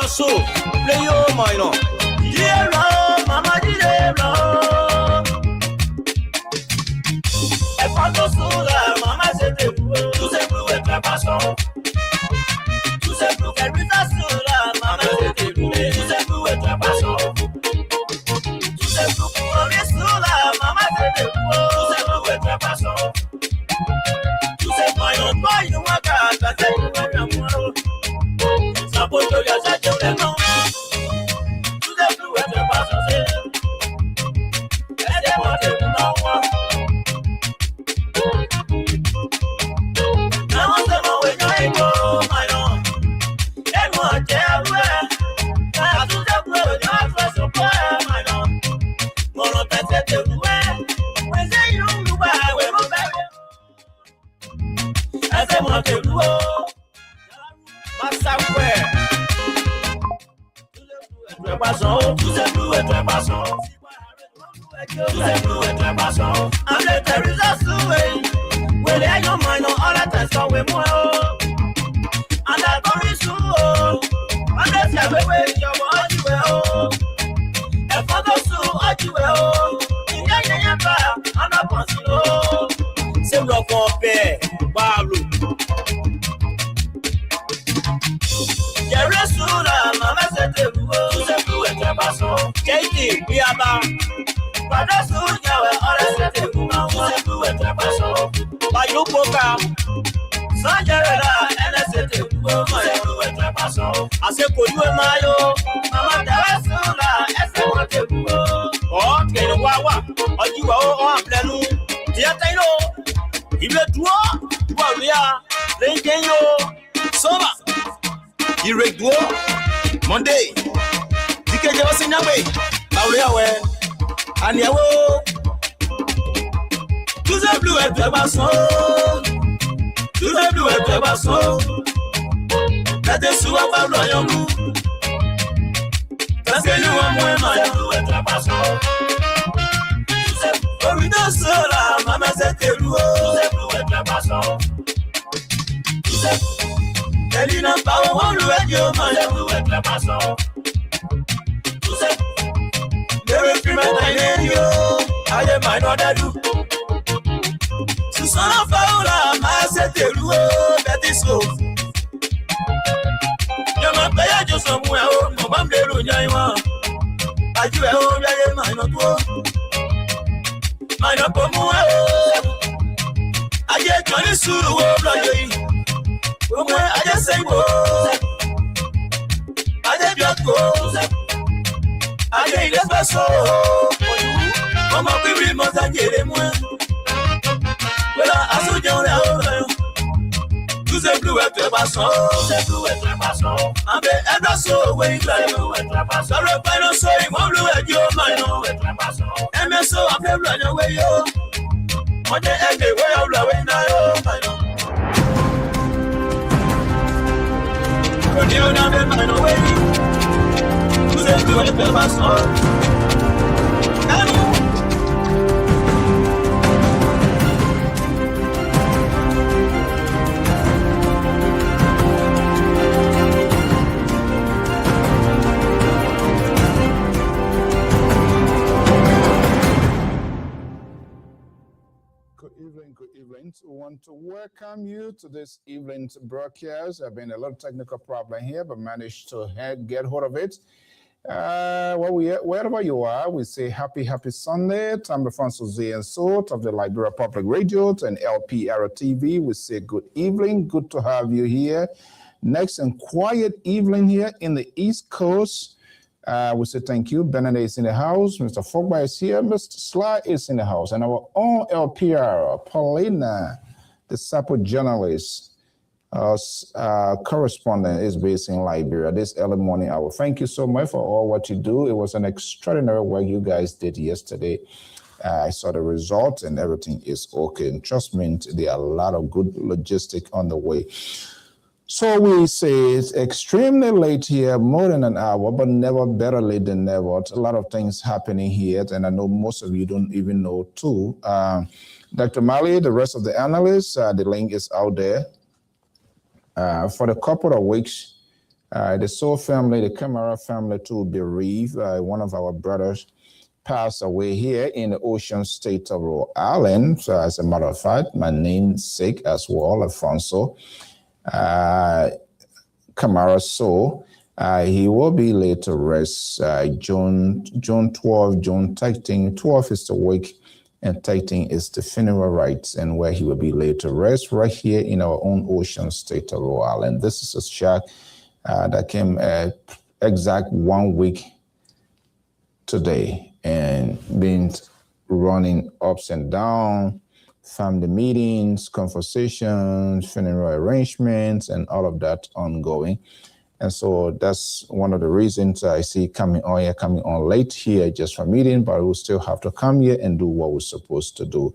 So, play your minor. Yeah, mama, yeah, if I go so mama said, to say, blue and passion. To say, blue and mama said, to say, blue and passion. To say, blue mama said, to say, blue and passion. To say, my own boy, you work out, but then you are suppose to your such a level. To the blue and passion. And they want to know what. Monday, DK was in a way. And you to the blue and the basson. To the blue and the basson. That is who I'm royal. That's the new one, my blue and the basson. Oh, we don't sola, Mamma said the blue and the basson. Elina Power, one radio, my blue and the basson. I am my daughter. Susana Paula, I said, that is so. You're not there just somewhere, no one day, I do a whole day, mine not work. Mine up on I get 20 sous, I just say, I did not go. I ain't never so. Mama, we will not get him. Well, I saw you to the blue at the basson, the blue at the basson. I'm the ever so way like you at the basson. I'm a so you won't look at your mind at the basson. And so I'm never run away. One day, everywhere I'm blowing now. You never mind away. Good evening. We want to welcome you to this evening's broadcast. There have been a lot of technical problem here, but managed to get hold of it. Wherever you are, we say happy Sunday. I'm Francis and Sort of the Liberia Public Radio and Lpr-Tv. We say good evening. Good to have you here. Next and quiet evening here in the East Coast. We say thank you. Benedict is in the house. Mr. Fogba is here. Mr. Sly is in the house. And our own LPR, Paulina, the Sapo journalist, correspondent is based in Liberia this early morning hour. Thank you so much for all what you do. It was an extraordinary work you guys did yesterday. I saw the results and everything is okay. And trust me, there are a lot of good logistics on the way. So we say it's extremely late here, more than an hour, but never better late than never. A lot of things happening here, and I know most of you don't even know too. Dr. Mali, the rest of the analysts, the link is out there. For the couple of weeks, the Soul family, the Camara family too bereaved. One of our brothers passed away here in the Ocean State of Rhode Island. So as a matter of fact, my namesake as well, Alfonso. Camara Soul, he will be laid to rest June 12, June 13. 12 is the week, and 13 is the funeral rites, and where he will be laid to rest right here in our own Ocean State of Rhode Island. This is a shock that came exact 1 week today, and been running ups and down. Family meetings, conversations, funeral arrangements, and all of that ongoing. And so that's one of the reasons I see coming on late here just for meeting, but we'll still have to come here and do what we're supposed to do.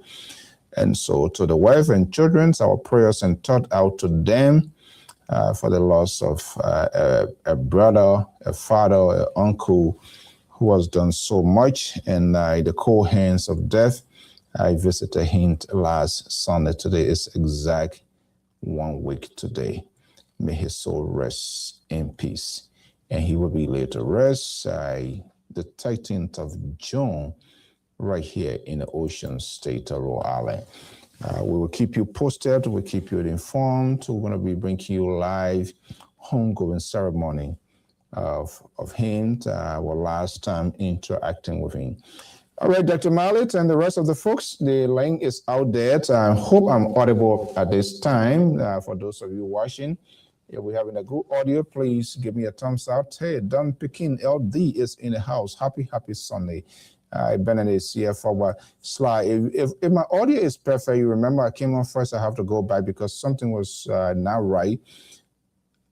And so to the wife and children, our prayers and thought out to them for the loss of a brother, a father, an uncle who has done so much, and the cold hands of death. I visited him last Sunday. Today is exact 1 week today. May his soul rest in peace. And he will be laid to rest the 13th of June right here in the Ocean State of Rhode Island. We will keep you posted. We'll keep you informed. We're going to be bringing you live homegoing ceremony of him, our last time interacting with him. All right, Dr. Mallet and the rest of the folks, the link is out there. I hope I'm audible at this time. For those of you watching, if we're having a good audio, please give me a thumbs up. Hey, Don Pekin LD is in the house. Happy Sunday. Benedict is here for what? Sly. If my audio is perfect, you remember I came on first, I have to go back because something was not right.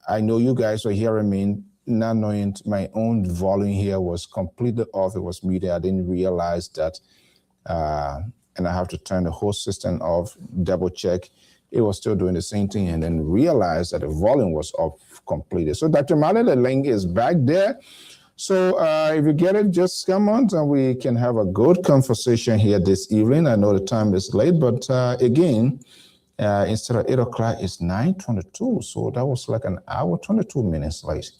I know you guys were hearing me, not knowing my own volume here was completely off. It was muted. I didn't realize that. And I have to turn the whole system off, double check. It was still doing the same thing, and then realize that the volume was off completely. So Dr. Marley, the link is back there. So if you get it, just come on and we can have a good conversation here this evening. I know the time is late, but again, instead of 8 o'clock, it's 9:22. So that was like an hour, 22 minutes late.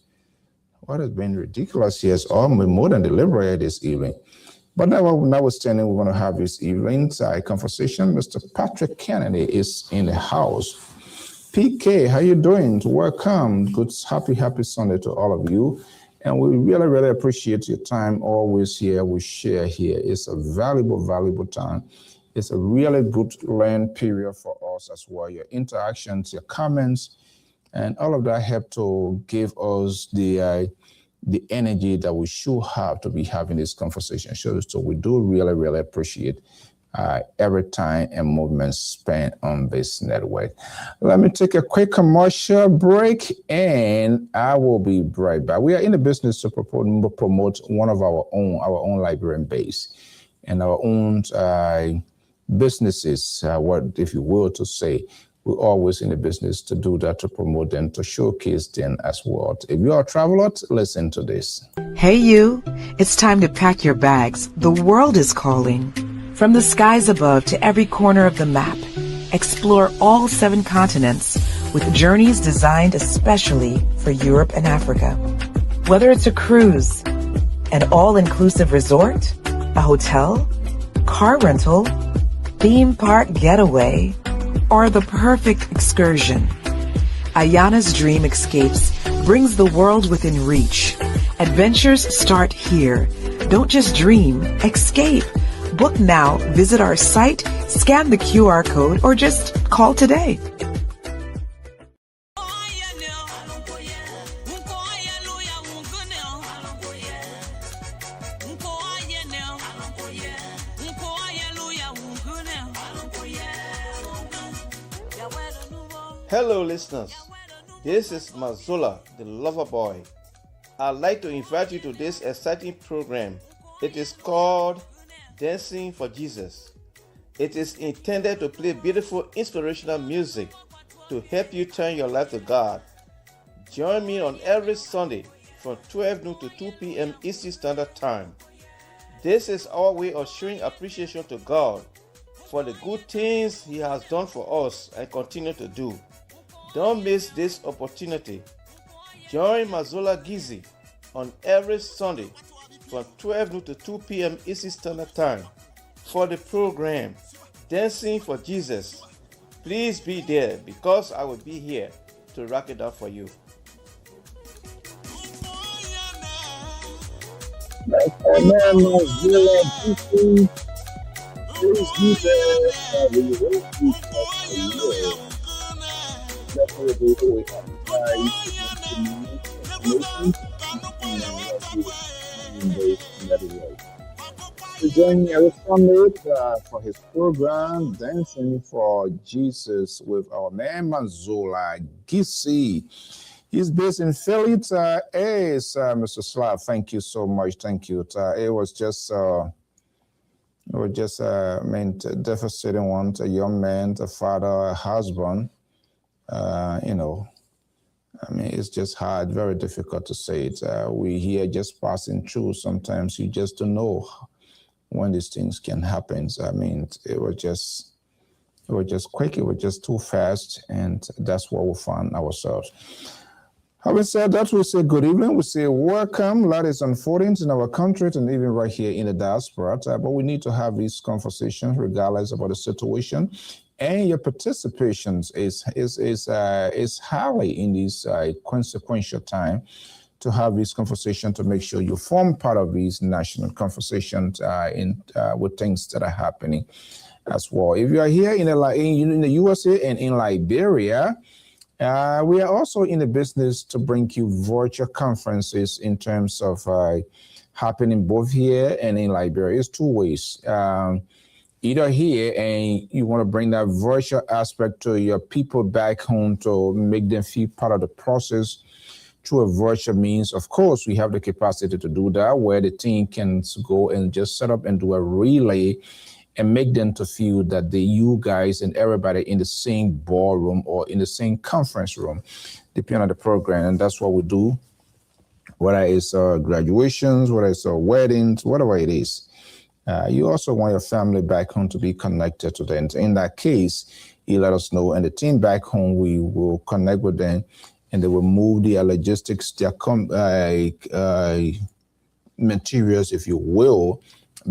What has been ridiculous here is almost more than deliberate this evening. But notwithstanding, we're going to have this evening's conversation. Mr. Patrick Kennedy is in the house. PK, how you doing? Welcome. Good, happy Sunday to all of you. And we really, really appreciate your time always here. We share here. It's a valuable time. It's a really good learn period for us as well. Your interactions, your comments, and all of that help to give us the energy that we should have to be having this conversation. So we do really, really appreciate every time and movement spent on this network. Let me take a quick commercial break and I will be right back. We are in the business to promote one of our own library base and our own businesses, what if you will to say. We're always in the business to do that, to promote them, to showcase them as well. If you're a traveler, listen to this. Hey you, it's time to pack your bags. The world is calling. From the skies above to every corner of the map, explore all 7 continents with journeys designed especially for Europe and Africa. Whether it's a cruise, an all-inclusive resort, a hotel, car rental, theme park getaway, or the perfect excursion, Ayana's Dream Escapes brings the world within reach. Adventures start here. Don't just dream, escape. Book now, visit our site, scan the QR code, or just call today. Hello, listeners. This is Mazola, the lover boy. I'd like to invite you to this exciting program. It is called Dancing for Jesus. It is intended to play beautiful, inspirational music to help you turn your life to God. Join me on every Sunday from 12 noon to 2 p.m. Eastern Standard Time. This is our way of showing appreciation to God for the good things He has done for us and continue to do. Don't miss this opportunity. Join Mazola Gizi on every Sunday from 12 noon to 2 p.m. Eastern Standard Time for the program Dancing for Jesus. Please be there because I will be here to rock it up for you. Join me every Sunday for his program, Dancing for Jesus, with our man Mazola Gisi. He's based in Philly. Mr. Slav, thank you so much. Thank you. It was just devastating one. A young man, a father, a husband. It's just hard, very difficult to say it. We here just passing through. Sometimes you just don't know when these things can happen. It was just quick. It was just too fast, and that's where we found ourselves. Having said that, we say good evening. We say welcome. A lot is unfolding in our country and even right here in the diaspora. But we need to have these conversations regardless about the situation. And your participation is highly in this consequential time to have this conversation to make sure you form part of these national conversations with things that are happening as well. If you are here in the USA and in Liberia, we are also in the business to bring you virtual conferences in terms of happening both here and in Liberia. It's two ways. Either here and you want to bring that virtual aspect to your people back home to make them feel part of the process through a virtual means. Of course, we have the capacity to do that, where the team can go and just set up and do a relay and make them to feel that you guys and everybody in the same ballroom or in the same conference room, depending on the program. And that's what we do, whether it's graduations, whether it's weddings, whatever it is. You also want your family back home to be connected to them. In that case, you let us know, and the team back home, we will connect with them, and they will move their logistics, their materials, if you will,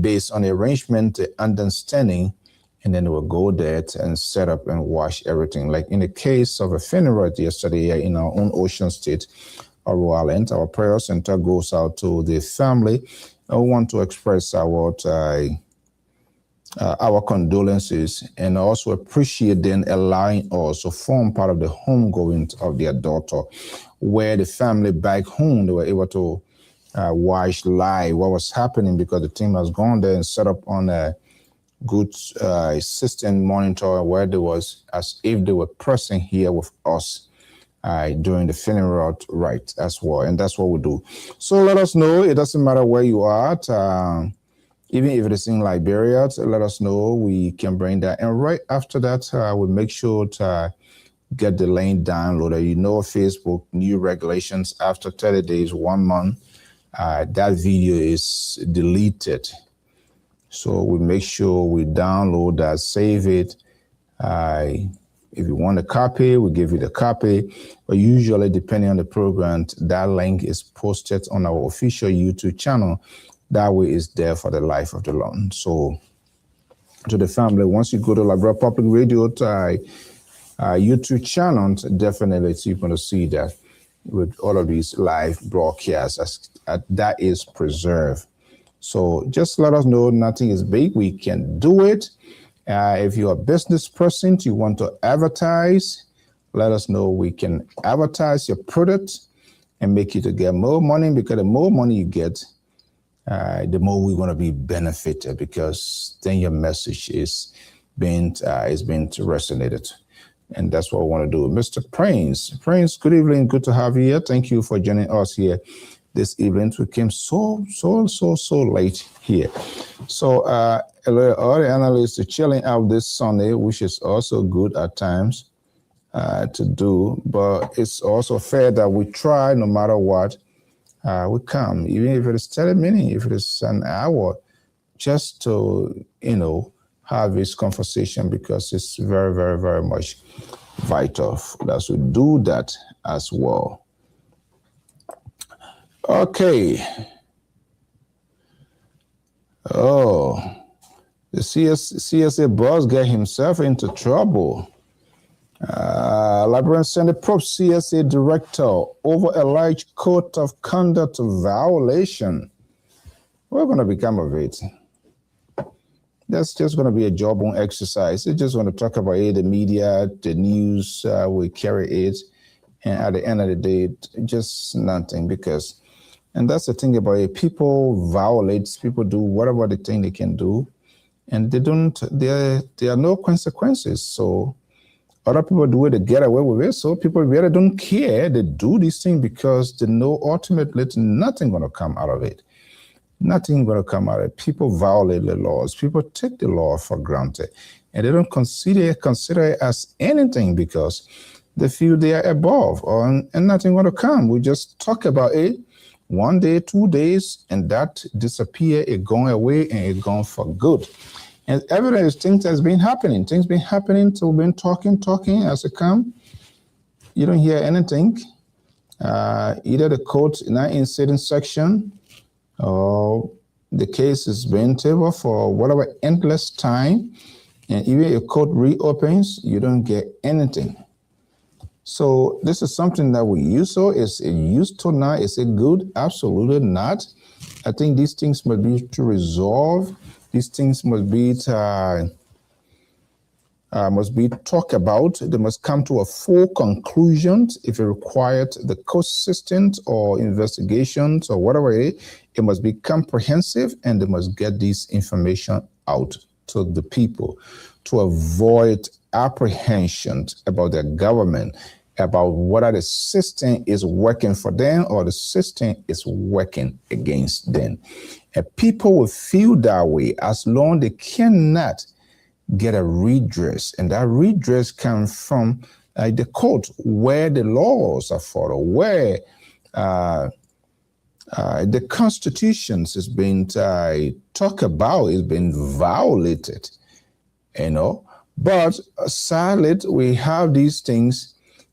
based on the arrangement, the understanding, and then they will go there and set up and wash everything. Like in the case of a funeral yesterday in our own Ocean State, Royal End, our prayer center goes out to the family. I want to express our condolences and also appreciate them allowing us to form part of the homegoing of their daughter, where the family back home, they were able to watch live what was happening because the team has gone there and set up on a good system monitor where there was as if they were present here with us during the funeral rite as well. And that's what we do. So let us know. It doesn't matter where you are at. Even if it is in Liberia, let us know. We can bring that. And right after that, we'll make sure to get the link downloaded. Facebook new regulations after 30 days, 1 month, that video is deleted. So we make sure we download that, save it. If you want a copy, we give you the copy. But usually, depending on the program, that link is posted on our official YouTube channel. That way it's there for the life of the loan. So to the family, once you go to Liberia Public Radio YouTube channel, definitely you're going to see that with all of these live broadcasts, that is preserved. So just let us know, nothing is big. We can do it. If you're a business person, you want to advertise, let us know. We can advertise your product and make you to get more money, because the more money you get, the more we're going to be benefited, because then your message is being resonated. And that's what we want to do. Mr. Prince, good evening. Good to have you here. Thank you for joining us here this evening. We came so late here. So all the analysts are chilling out this Sunday, which is also good at times to do. But it's also fair that we try, no matter what, we come, even if it is 30 minutes, if it is an hour, just to, have this conversation, because it's very, very, very much vital that we do that as well. Okay. Oh, the CSA boss got himself into trouble. Librarian Senate Probe CSA director over alleged code of conduct violation. We're going to become of it. That's just going to be a jawbone exercise. It's just going to talk about it, the media, the news, we carry it. And at the end of the day, just nothing, because, and that's the thing about it, people violate, people do whatever they think they can do, and there are no consequences. So other people do it to get away with it. So people really don't care. They do this thing because they know ultimately nothing going to come out of it. Nothing going to come out of it. People violate the laws. People take the law for granted, and they don't consider it as anything because they feel they are above, and nothing going to come. We just talk about it 1 day, 2 days, and that disappear. It going away, and it gone for good. And evidence, things has been happening. Things been happening. So we've been talking as it come. You don't hear anything. Either the court not in certain section, or the case has been tabled for whatever endless time, and even if court reopens, you don't get anything. So this is something that we use. So is it used to now? Is it good? Absolutely not. I think these things must be to resolve. These things must be talked about. They must come to a full conclusion. If it required the court system or investigations or whatever it is, it must be comprehensive, and they must get this information out to the people to avoid apprehension about their government, about whether the system is working for them or the system is working against them. And people will feel that way as long as they cannot get a redress. And that redress comes from the court, where the laws are followed, where the constitutions is being talked about, is being violated, But sadly, we have these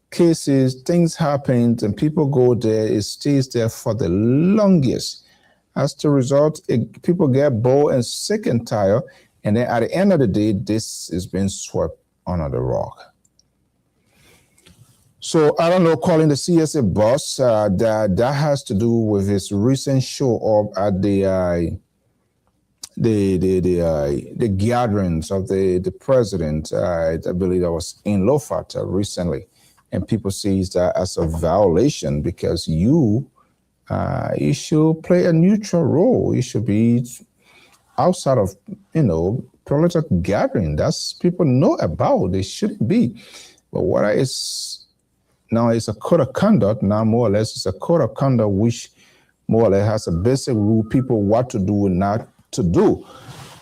cases, things happen, and people go there, it stays there for the longest. As a result, people get bored and sick and tired, and then at the end of the day, this is being swept under the rug. So I don't know, calling the CSA boss, that has to do with his recent show up at the gatherings of the president. I believe that was in Lofat recently, and people see that as a violation because you should play a neutral role. You should be outside of political gathering. That's people know about. They shouldn't be. But what is now is a code of conduct. Now more or less it's a code of conduct which more or less has a basic rule people what to do and not to do.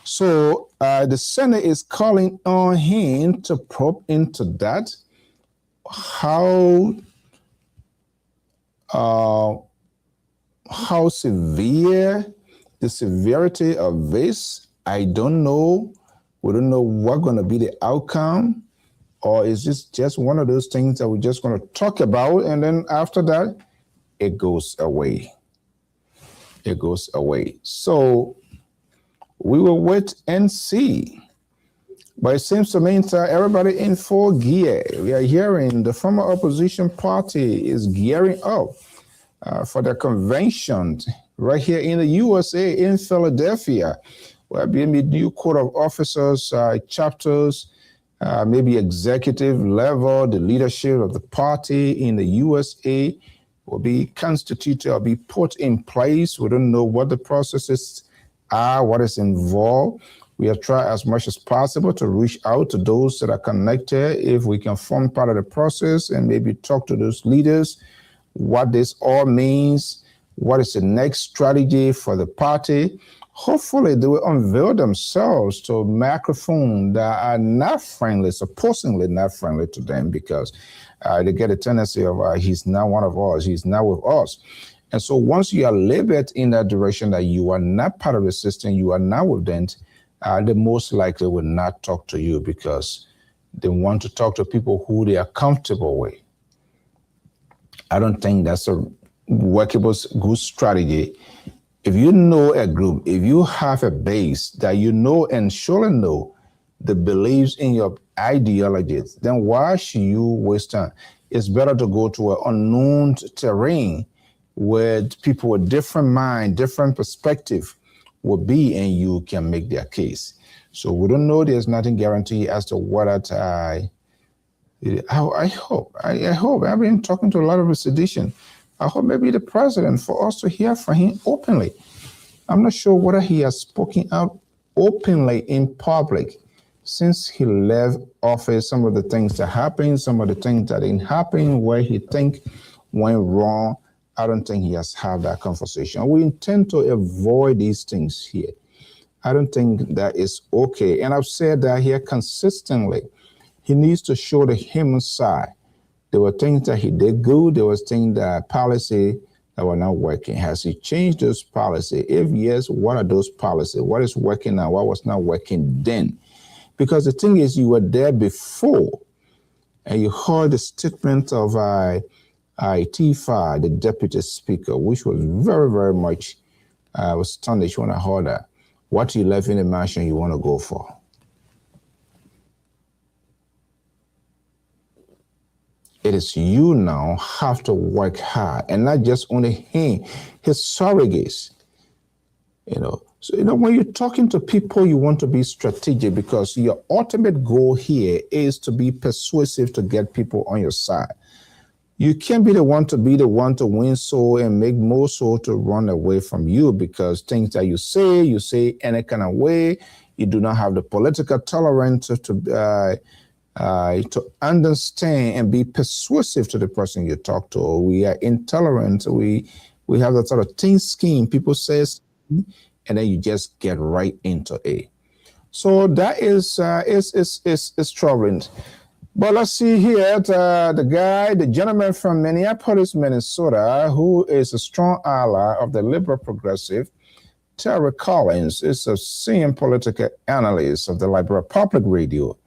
So the Senate is calling on him to probe into that. How severe the severity of this, I don't know. We don't know what's going to be the outcome, or is this just one of those things that we're just going to talk about, and then after that, it goes away. It goes away. So we will wait and see. But it seems to me that everybody in full gear. We are hearing the former opposition party is gearing up for the convention right here in the USA in Philadelphia. Where maybe new Court of Officers, chapters, maybe executive level, the leadership of the party in the USA will be constituted or be put in place. We don't know what the processes are, what is involved. We have tried as much as possible to reach out to those that are connected, if we can form part of the process and maybe talk to those leaders, what this all means, what is the next strategy for the party. Hopefully they will unveil themselves to a microphone that are not friendly, supposedly not friendly to them, because they get a tendency of he's not one of us, he's not with us. And so once you are labeled in that direction that you are not part of the system, you are not with them, they most likely will not talk to you because they want to talk to people who they are comfortable with. I don't think that's a workable, good strategy. If you know a group, if you have a base that you know and surely know that believes in your ideologies, then why should you waste time? It's better to go to an unknown terrain where people with different mind, different perspective will be, and you can make their case. So we don't know. There's nothing guaranteed as to what I hope. I've been talking to a lot of the sedition. I hope maybe the president, for us to hear from him openly. I'm not sure whether he has spoken out openly in public since he left office, some of the things that happened, some of the things that didn't happen, where he think went wrong. I don't think he has had that conversation. We intend to avoid these things here. I don't think that is okay. And I've said that here consistently. He needs to show the human side. There were things that he did good. There was things that policy that were not working. Has he changed those policy? If yes, what are those policies? What is working now? What was not working then? Because the thing is, you were there before, and you heard the statement of Tifa, the deputy speaker, which was very, very much, I was astonished when I heard that. What you left in the mansion you want to go for? It is you now have to work hard, and not just only him, his surrogates. So when you're talking to people, you want to be strategic, because your ultimate goal here is to be persuasive to get people on your side. You can't be the one to win soul and make more soul to run away from you, because things that you say any kind of way. You do not have the political tolerance to understand and be persuasive to the person you talk to. We are intolerant. We have that sort of thin skin. People say, and then you just get right into it. So that is troubling. But let's see here, the gentleman from Minneapolis, Minnesota, who is a strong ally of the liberal progressive, Terry Collins, is a senior political analyst of the Lpr Public Radio,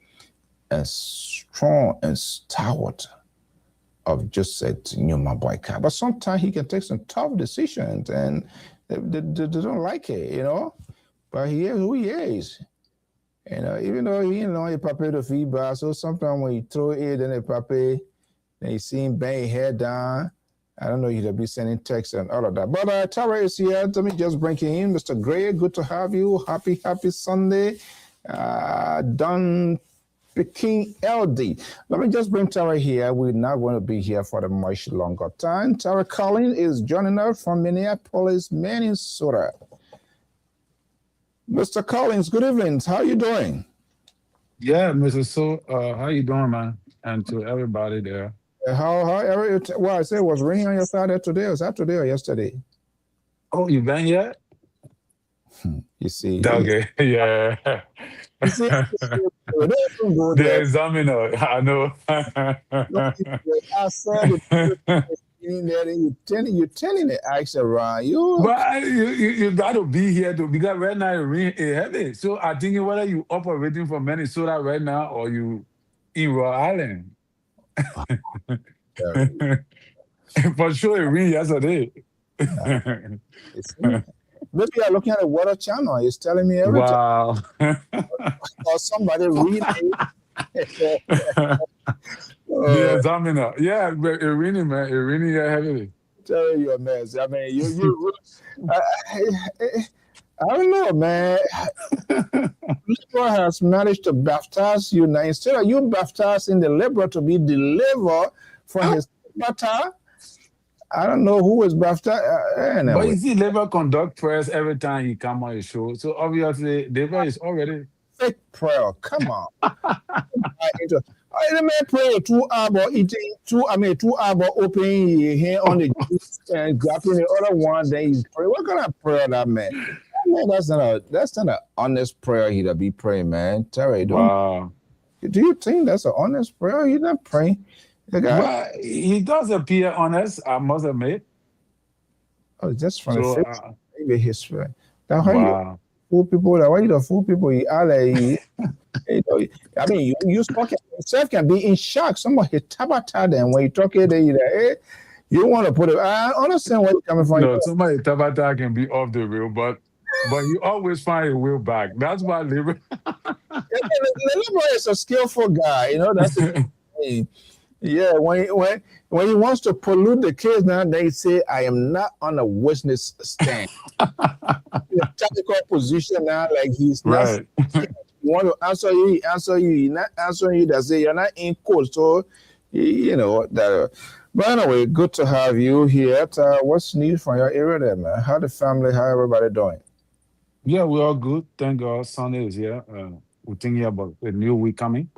and strong and stalwart of just said, my boycott. But sometimes he can take some tough decisions, and they don't like it, But he is who he is. Even though he papi the feedback, so sometimes when you throw it in the papi, then you see him bang his head down. I don't know, you'll be sending texts and all of that. But Tara is here. Let me just bring you in. Mr. Gray, good to have you. Happy Sunday. Don Peking LD. Let me just bring Tara here. We're not going to be here for a much longer time. Tara Collins is joining us from Minneapolis, Minnesota. Mr. Collins, good evening. How are you doing? Yeah, Mr. So, how you doing, man? And to everybody there. Well, I said it was raining on your side there today. Was that today or yesterday? Oh, you been yet? You see. Okay, yeah. You see, The examiner, I know. I said you're telling the action around you. But you got to be here because right now it rain heavy. So I think whether you operating from Minnesota right now or you in Rhode Island. For sure it rained yesterday. Maybe you're looking at the weather channel. It's telling me everything. Wow. Or somebody read it. The examiner. Yeah, but it raining, man. It raining here heavily. Tell you a mess. I mean, you I don't know, man. Liberal has managed to baptize you now. Instead of you baptizing the liberal to be delivered from his butter, I don't know who was baptized. But Anyway, you see, Labor conduct prayers every time he come on his show. So obviously, Labor is already. fake prayer. Come on. I may pray 2 hours eating 2 hours opening your hand on the juice and grabbing the other one. Then he's pray. What kind of prayer that man? Man, that's not an honest prayer he to be praying, man. Terry, Wow. do you think that's an honest prayer? He's not praying. The guy, Well, he does appear honest, I must admit. oh, just from the So, face, maybe his friend. Now, how you wow. fool people? Why you the fool people? You are like, I mean, you talking yourself can be in shock. Someone hit tabata them when you talk it, you like, you want to put it. I understand where you're coming from. No, somebody Tabata can be off the wheel, but you always find a wheel back. That's why Labor. The Lpr is a skillful guy, that's the thing. Yeah, when he wants to pollute the case now, they say, I am not on a witness stand. In a tactical position now, like he's not. Right. You want to answer you, he answer you. He not answering you, that say you're not in court. So, that. But anyway, good to have you here. What's new from your area there, man? How the family, how everybody doing? Yeah, we're all good. Thank God. Sunday is here. We're thinking about a new week coming.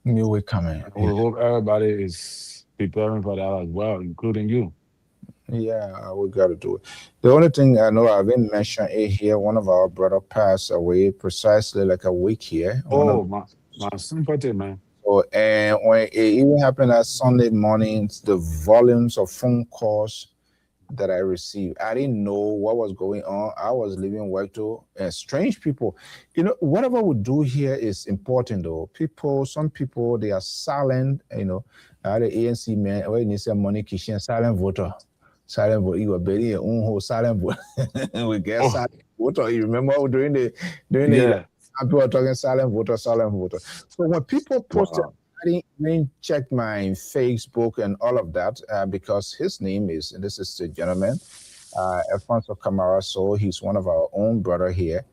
New week coming. We hope everybody is preparing for that as well, including you. Yeah, we got to do it. The only thing I know, I've been mentioned it here. One of our brother passed away precisely like a week here. Oh, my sympathy, man. So, and when it even happened that Sunday mornings, the volumes of phone calls that I received, I didn't know what was going on. I was leaving work too, and strange people. Whatever we do here is important though. Some people, they are silent. The ANC man, when you say money, kitchen, silent voter. Silent vote, you were burying your own whole silent vote. We get silent voter. You remember during the people are talking silent voter. So when people posted, I didn't even check my Facebook and all of that because his name is, and this is the gentleman, Alfonso Camara. So he's one of our own brother here.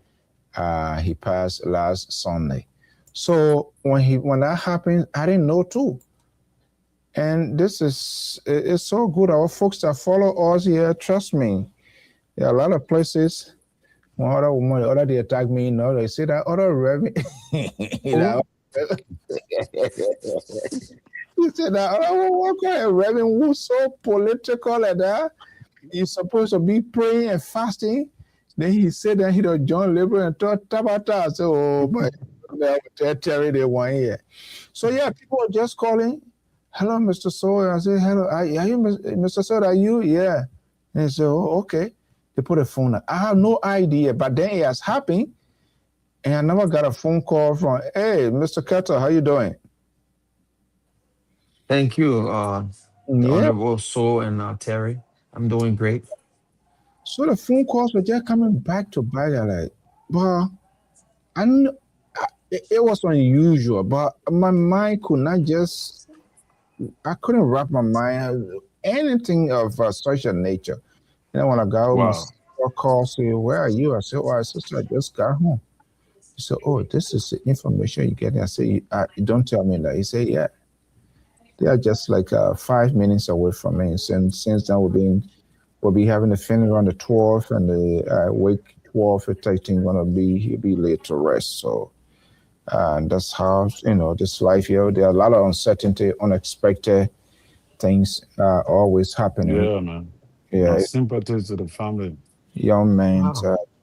He passed last Sunday. So when that happened, I didn't know too. And it's so good. Our folks that follow us here, trust me, there are a lot of places. One other woman, the other they attack me, they say that other reverend, he said that what kind of reverend who's so political like that? He's supposed to be praying and fasting. Then he said that he don't join Lpr and taught Tabata. So, oh my, Terry, they want here. So yeah, people are just calling. Hello, Mr. Sawyer. I say, hello. Are you Mr. Sawyer? Are you? Yeah. And he said, oh, okay. They put a phone. I have no idea, but then it has happened, and I never got a phone call from, hey, Mr. Carter, how you doing? Thank you, Honorable So and Terry. I'm doing great. So the phone calls were just coming back to back. Like, but it was unusual, but my mind could not just, I couldn't wrap my mind around anything of such a nature. When I got home, I called, say, where are you? I said, oh, sister, I just got home. He said, oh, this is the information you get. I said, don't tell me that. He said, yeah. They are just like 5 minutes away from me. Since then, we'll be having the funeral on the 12th, and the wake 12th, he'll be late to rest. So, and that's how, this life here, there are a lot of uncertainty, unexpected things always happening. Yeah, man. Yeah. Sympathy to the family. Young man,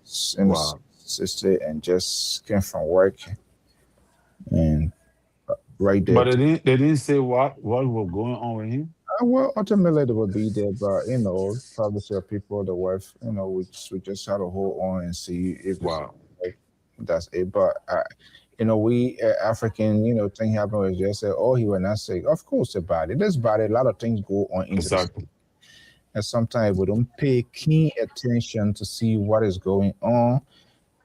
sister, and just came from work, and right there. But they didn't say what was going on with him. Well, ultimately they will be there, but probably say people, the wife, we just had to hold on and see if that's it. But we African, thing happened was just say, oh, he was not sick. Of course, about it. There's about it. A lot of things go on. Exactly. And sometimes we don't pay keen attention to see what is going on,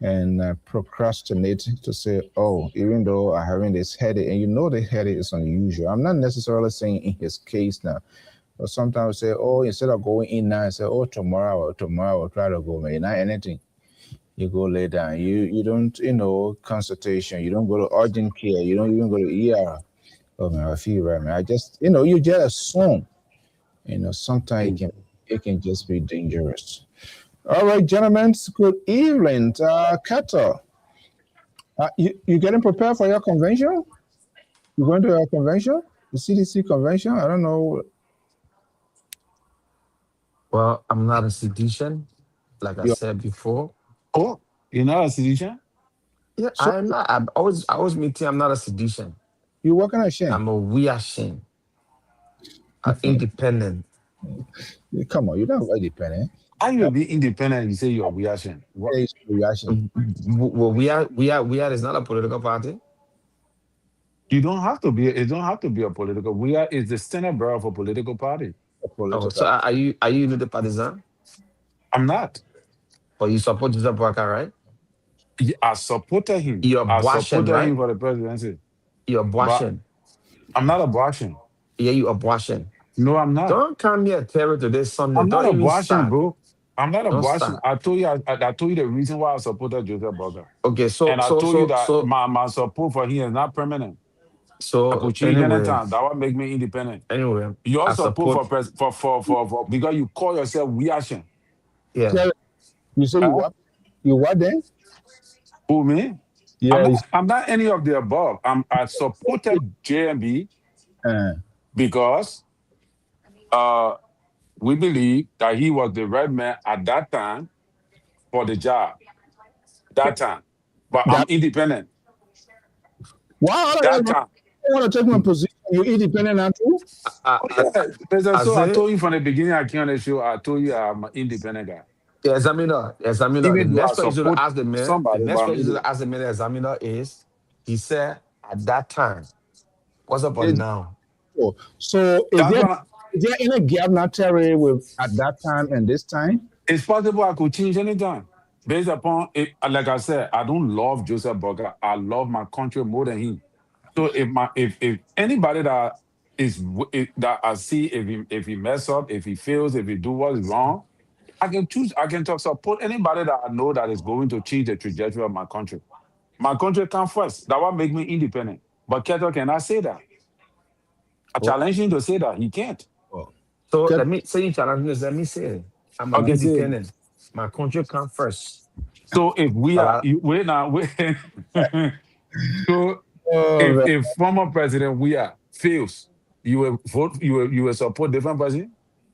and procrastinate to say, oh, even though I'm having this headache, and the headache is unusual. I'm not necessarily saying in his case now, but sometimes say, oh, instead of going in now, I say, oh, tomorrow I'll try to go, man. Not anything. You go lay down. You don't, consultation. You don't go to urgent care. You don't even go to ER. Oh man, I feel right, man. I just, you just assume. Sometimes it can just be dangerous. All right, gentlemen, good evening. Kato, you getting prepared for your convention? You going to your convention? The CDC convention? I don't know. Well, I'm not a citizen, like I You said before. Oh, you're not a citizen? Yeah, so I'm not. I always maintain I'm not a sedition. you working at Shane? I'm a we are Shin, independent. Come on, you don't independent. How you be independent? You say you're reaction. What? Hey, reaction. Well, we are is not a political party. You don't have to be. It don't have to be a political. We are is the standard bearer of a political party. Oh, so Political. are you the partisan I'm not. or you support Joseph Boakai, right? I supported him. You're I abortion, supported right? him for the presidency. You're But abortion. I'm not abortion. Yeah, you abortion. No, I'm not. Don't come here terror to this Sunday. I'm not Don't even abortion, start. bro. I'm not Don't abortion. start. I told you. I told you the reason why I supported Joseph Burger, Okay, so and I so told you so that so my support for him is not permanent. I so could change anyway, anytime. That would make me independent. anyway, Your I support support. for because you call yourself reaction. Yeah. Terry, you say you Huh? what? You what then? Who me? I'm Yeah. not. I'm not any of the above. I supported JMB Uh, because uh we believe that he was the right man at that time for the job. That time, but I'm that independent. wow, I That don't time. want to take my position. You independent now too? I, Oh I, I, yeah, President. I So I say, told you from the beginning. I came on the show. I told you I'm an independent guy. examiner. The Even though I next question you should support ask the man, the somebody, but next I'm question you should independent. ask the man, the examiner is, he said at that time, what's up on Is now? so That's what. is there any gap now, Terry, with at that time and this time? It's possible I could change anytime. Based upon it, like I said, I don't love Joseph Burger. I love my country more than him. So if anybody that that I see if he mess up, if he fails, if he do what is wrong, I can choose. I can talk support anybody that I know that is going to change the trajectory of my country. My country come first. That will make me independent. But Keto cannot say that. I Oh, challenge him to say that. He can't. oh. So Ket- let me say you challenge this, let me say, I'm an Okay, say it. independent. My country come first. So if we But are wait now, wait. So Oh, if former president we are fails, you will vote, you will support different person?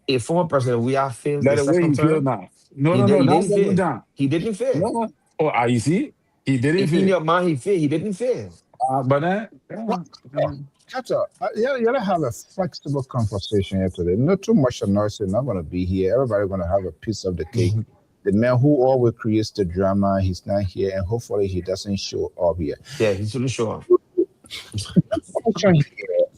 a former president, we have failed Like the the way second he feels term. now. No, no, no, He not didn't second fail. time. He didn't fail. No, no. Oh, you see? He didn't In fail. your mind, he failed. He didn't fail. But then, what? Oh, Kata, you gotta have a flexible conversation here today. Not too much noise. Not gonna be here. Everybody gonna have a piece of the cake. The man who always creates the drama, he's not here, and hopefully he doesn't show up here. Yeah, he shouldn't show up. Question here.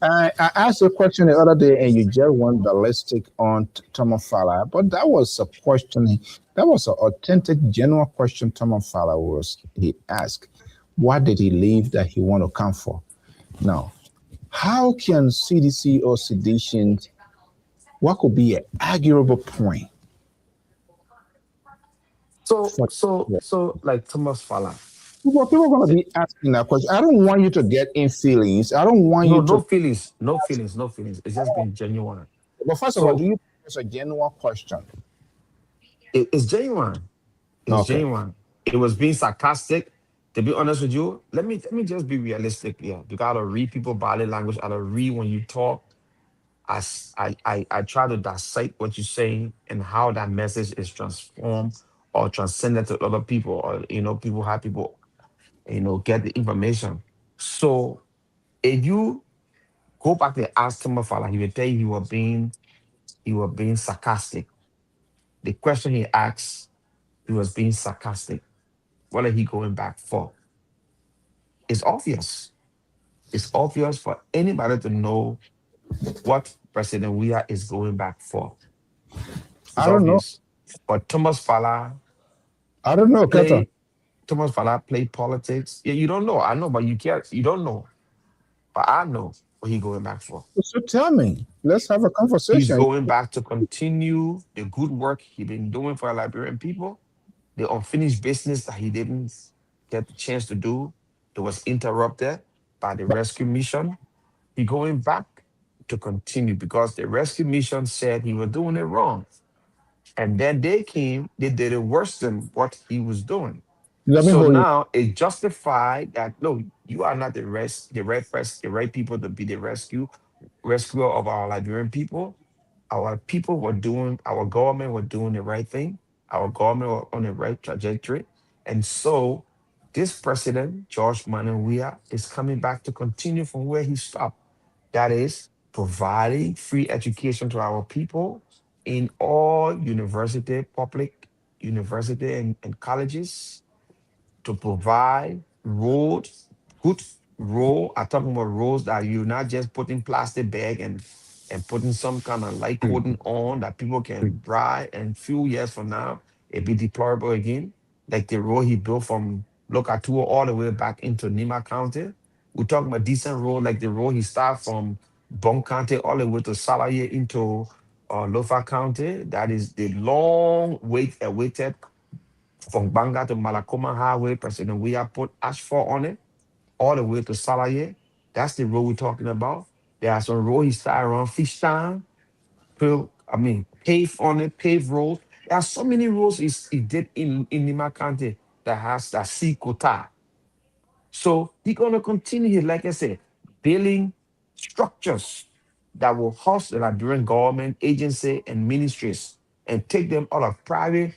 I asked a question the other day, and you just went ballistic on Thomas Fowler, but that was a question. That was an authentic, genuine question. Thomas Fowler he asked, "What did he leave that he want to come for?" Now, how can CDC or sedition? What could be an arguable point? So, like Thomas Fowler. People are going to be asking that question. I don't want you to get in feelings. I don't want No, you no to. feelings, no feelings, no feelings. It's just being genuine. But first of all, do So you think it's a genuine question? it's genuine. It's Okay. genuine. It was being sarcastic. To be honest with you, let me just be realistic here. You gotta read people body language. I gotta read when you talk. I try to dissect what you're saying and how that message is transformed or transcended to other people, or people how people get the information. So if you go back and ask Tim Fowler, he will tell you he was being sarcastic. The question he asked, he was being sarcastic. What are he going back for? It's obvious. It's obvious for anybody to know what President Weah is going back for. It's I don't know. obvious. But I don't know, Kata. play Thomas Fowler play politics. Yeah, you don't know. I know, but you can't. You don't know. But I know what he's going back for. So tell me, let's have a He's conversation. going back to continue the good work he's been doing for Liberian people. The unfinished business that he didn't get the chance to do, that was interrupted by the rescue mission. He going back to continue because the rescue mission said he was doing it wrong. And then they came, they did it worse than what he was doing. Let me So hold you. now it justified that no, you are not the right press, the right people to be the rescuer of our Liberian people. Our people were doing, our government were doing the right thing. Our government were on the right trajectory. And so this president, George Weah, is coming back to continue from where he stopped. That is providing free education to our people in all university, public university and colleges, to provide roads, good road. I'm talking about roads that you're not just putting plastic bag and putting some kind of light coating on that people can ride, and few years from now it be deplorable again. Like the road he built from Locatua all the way back into Nima County. We're talking about decent road like the road he started from Bon County all the way to Salaye into Lofa County. That is the long awaited from Banga to Malakoma Highway. President we have put asphalt on it all the way to Salaye. That's the road we're talking about. There are some road he started around Fishtown, paved on it, paved roads. There are so many roads he did in Nima County that has that sea quota. So he's gonna continue here, like I said, building structures that will host the Liberian government, agency, and ministries and take them out of private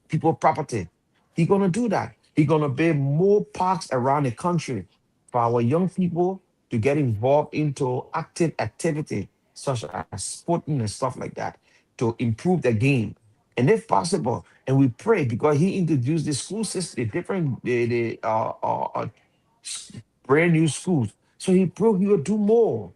people property. He's gonna do that. He's gonna build more parks around the country for our young people to get involved into active activity such as sporting and stuff like that to improve the game. And if possible, and we pray because he introduced the school system, the different brand new schools. So he proved he will do more.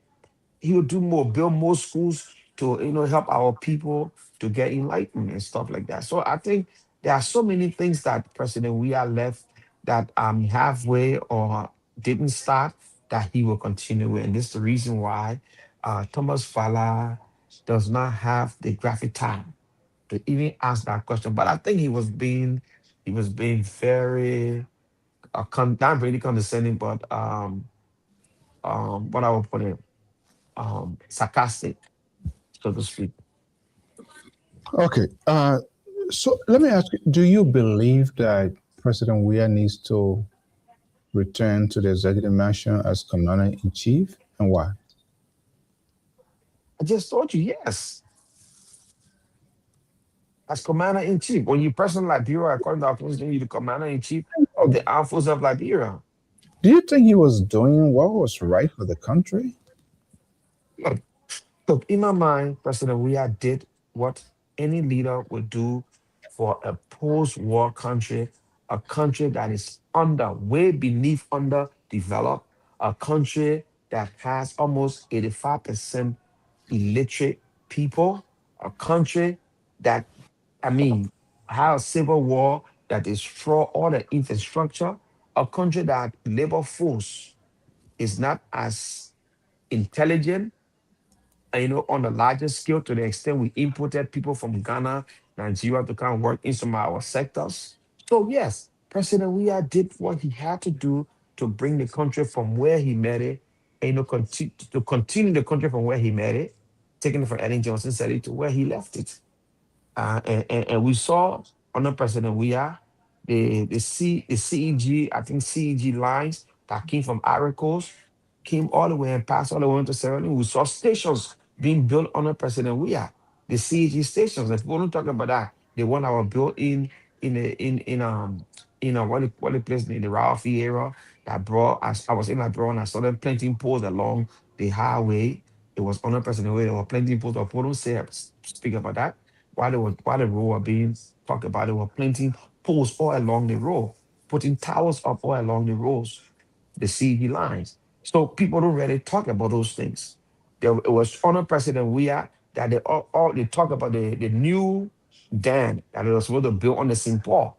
He will do more, build more schools to help our people to get enlightened and stuff like that. So I think there are so many things that President we are left that halfway or didn't start that he will continue with. And this is the reason why Thomas Fala does not have the graphic time to even ask that question. But I think he was being very not really condescending, but what I would put it sarcastic, so to speak. Okay. So let me ask you, do you believe that President Weah needs to return to the executive mansion as commander in chief, and why? I just told you, yes, as commander in chief. When you president Liberia, according to our constitution, you're the commander in chief of the armed forces of Liberia. Do you think he was doing what was right for the country? Look, look, in my mind, President Weah did what any leader would do for a post-war country, a country that is way beneath underdeveloped, a country that has almost 85% illiterate people, a country that, I mean, had a civil war that destroyed all the infrastructure, a country that labor force is not as intelligent, on a larger scale to the extent we imported people from Ghana, Nigeria to come work in some of our sectors. So yes, President Weah did what he had to do to bring the country from where he met it, and to continue the country from where he met it, taking it from Ellen Johnson said it to where he left it. And we saw under President Weah the CEG, I think CEG lines that came from Ivory Coast came all the way and passed all the way into Sierra Leone. We saw stations being built under President Weah, the CEG stations. If we want to talk about that, the one that were built in the in what the place in the Ralph era that brought us. I was in that bro and I saw them planting poles along the highway. It was under President Weah. There were planting poles. But don't say speak about that. While the road were being talked about, they were planting poles all along the road, putting towers up all along the roads, the CEG lines. So people don't really talk about those things. It was under President Weah that they talk about the new dam that they were supposed to build on the St. Paul.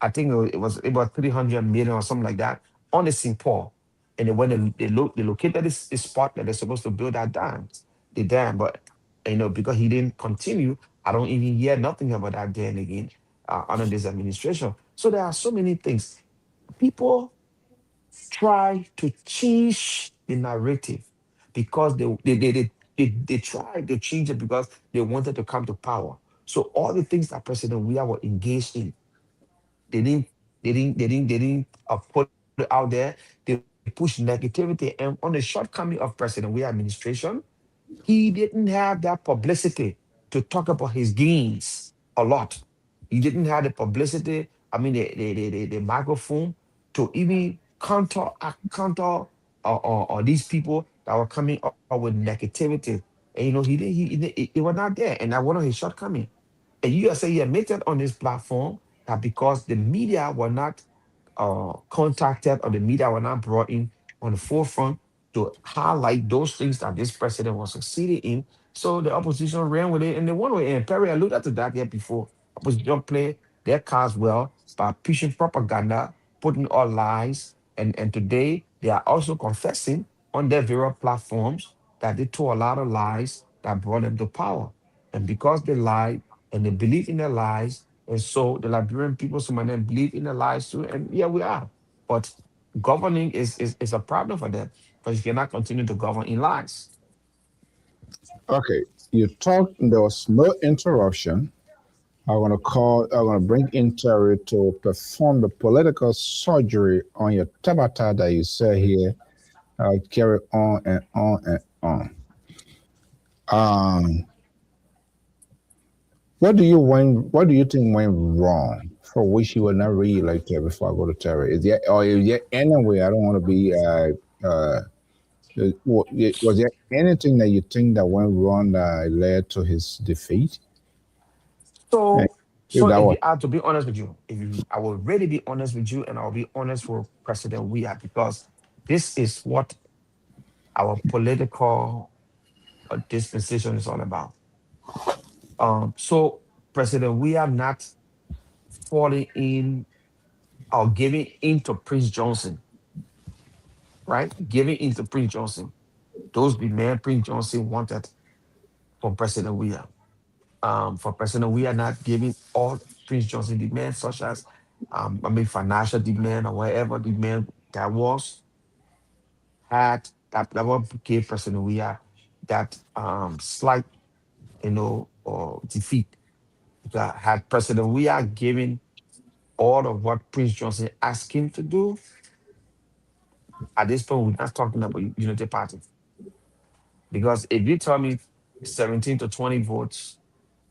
I think it was about 300 million or something like that on the St. Paul. And then when they located this spot that they're supposed to build the dam, but because he didn't continue, I don't even hear nothing about that dam again under this administration. So there are so many things. People try to change the narrative because they They tried to change it because they wanted to come to power. So all the things that President Weah were engaged in, they didn't put it out there. They pushed negativity. And on the shortcoming of President Weah administration, he didn't have that publicity to talk about his gains a lot. He didn't have the publicity, I mean, the microphone to even counter or these people that were coming up with negativity. And he was not there. And that one of his shortcomings. And you say he admitted on this platform that because the media were not contacted or the media were not brought in on the forefront to highlight those things that this president was succeeding in. So the opposition ran with it and they won with it. And Perry alluded to that yet before. Opposition play their cards well by pushing propaganda, putting all lies. And today they are also confessing on their various platforms that they told a lot of lies that brought them to power. And because they lied and they believe in their lies, and so the Liberian people, some of them believe in the lies too, and yeah, we are. But governing is a problem for them because you cannot continue to govern in lies. Okay, you talked, there was no interruption. I'm gonna bring in Terry to perform the political surgery on your tabata that you say here. I'll carry on and on and on. Um, what do you think went wrong for which you were not re-elected before I go to Terry? Is there any way, I don't want to be was there anything that you think that went wrong that led to his defeat? And So, if so that if was you are to be honest with you, if you, I will really be honest with you, and I'll be honest with President Weah because this is what our political dispensation is all about. So President Weah not falling in or giving in to Prince Johnson, right? Giving in to Prince Johnson. Those demand Prince Johnson wanted from President Weah. For President Weah not giving all Prince Johnson demands, such as I mean financial demand or whatever demand that was had that what gave President Weah that slight, or defeat. That had President Weah given all of what Prince Johnson asked him to do, at this point, we're not talking about unity party. Because if you tell me 17 to 20 votes,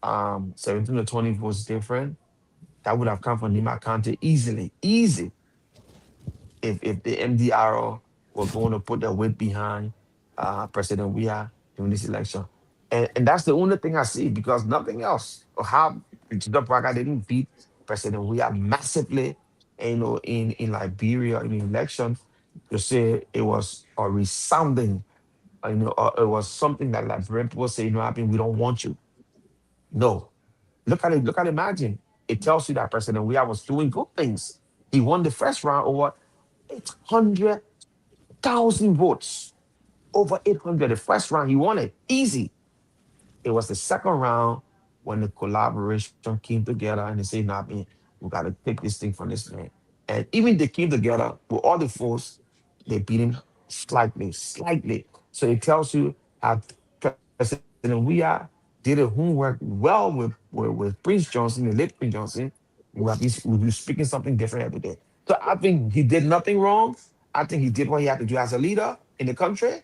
17 to 20 votes different, that would have come from Nima County easily, easy, if the MDRO were going to put their weight behind President Weah during this election. And that's the only thing I see because nothing else. Or how Richard Braga didn't beat President Weah massively, in Liberia in the election to say it was a resounding, it was something that Liberian people say, I mean, we don't want you. No. Look at Imagine. It tells you that President Weah was doing good things. He won the first round over 800,000 votes. Over 800. The first round, he won it. Easy. It was the second round when the collaboration came together and they say, nah, man, we got to take this thing from this man. And even they came together with all the force, they beat him slightly, slightly. So it tells you how President Weah did a homework well with Prince Johnson, the late Prince Johnson. We'll be speaking something different every day. So I think he did nothing wrong. I think he did what he had to do as a leader in the country.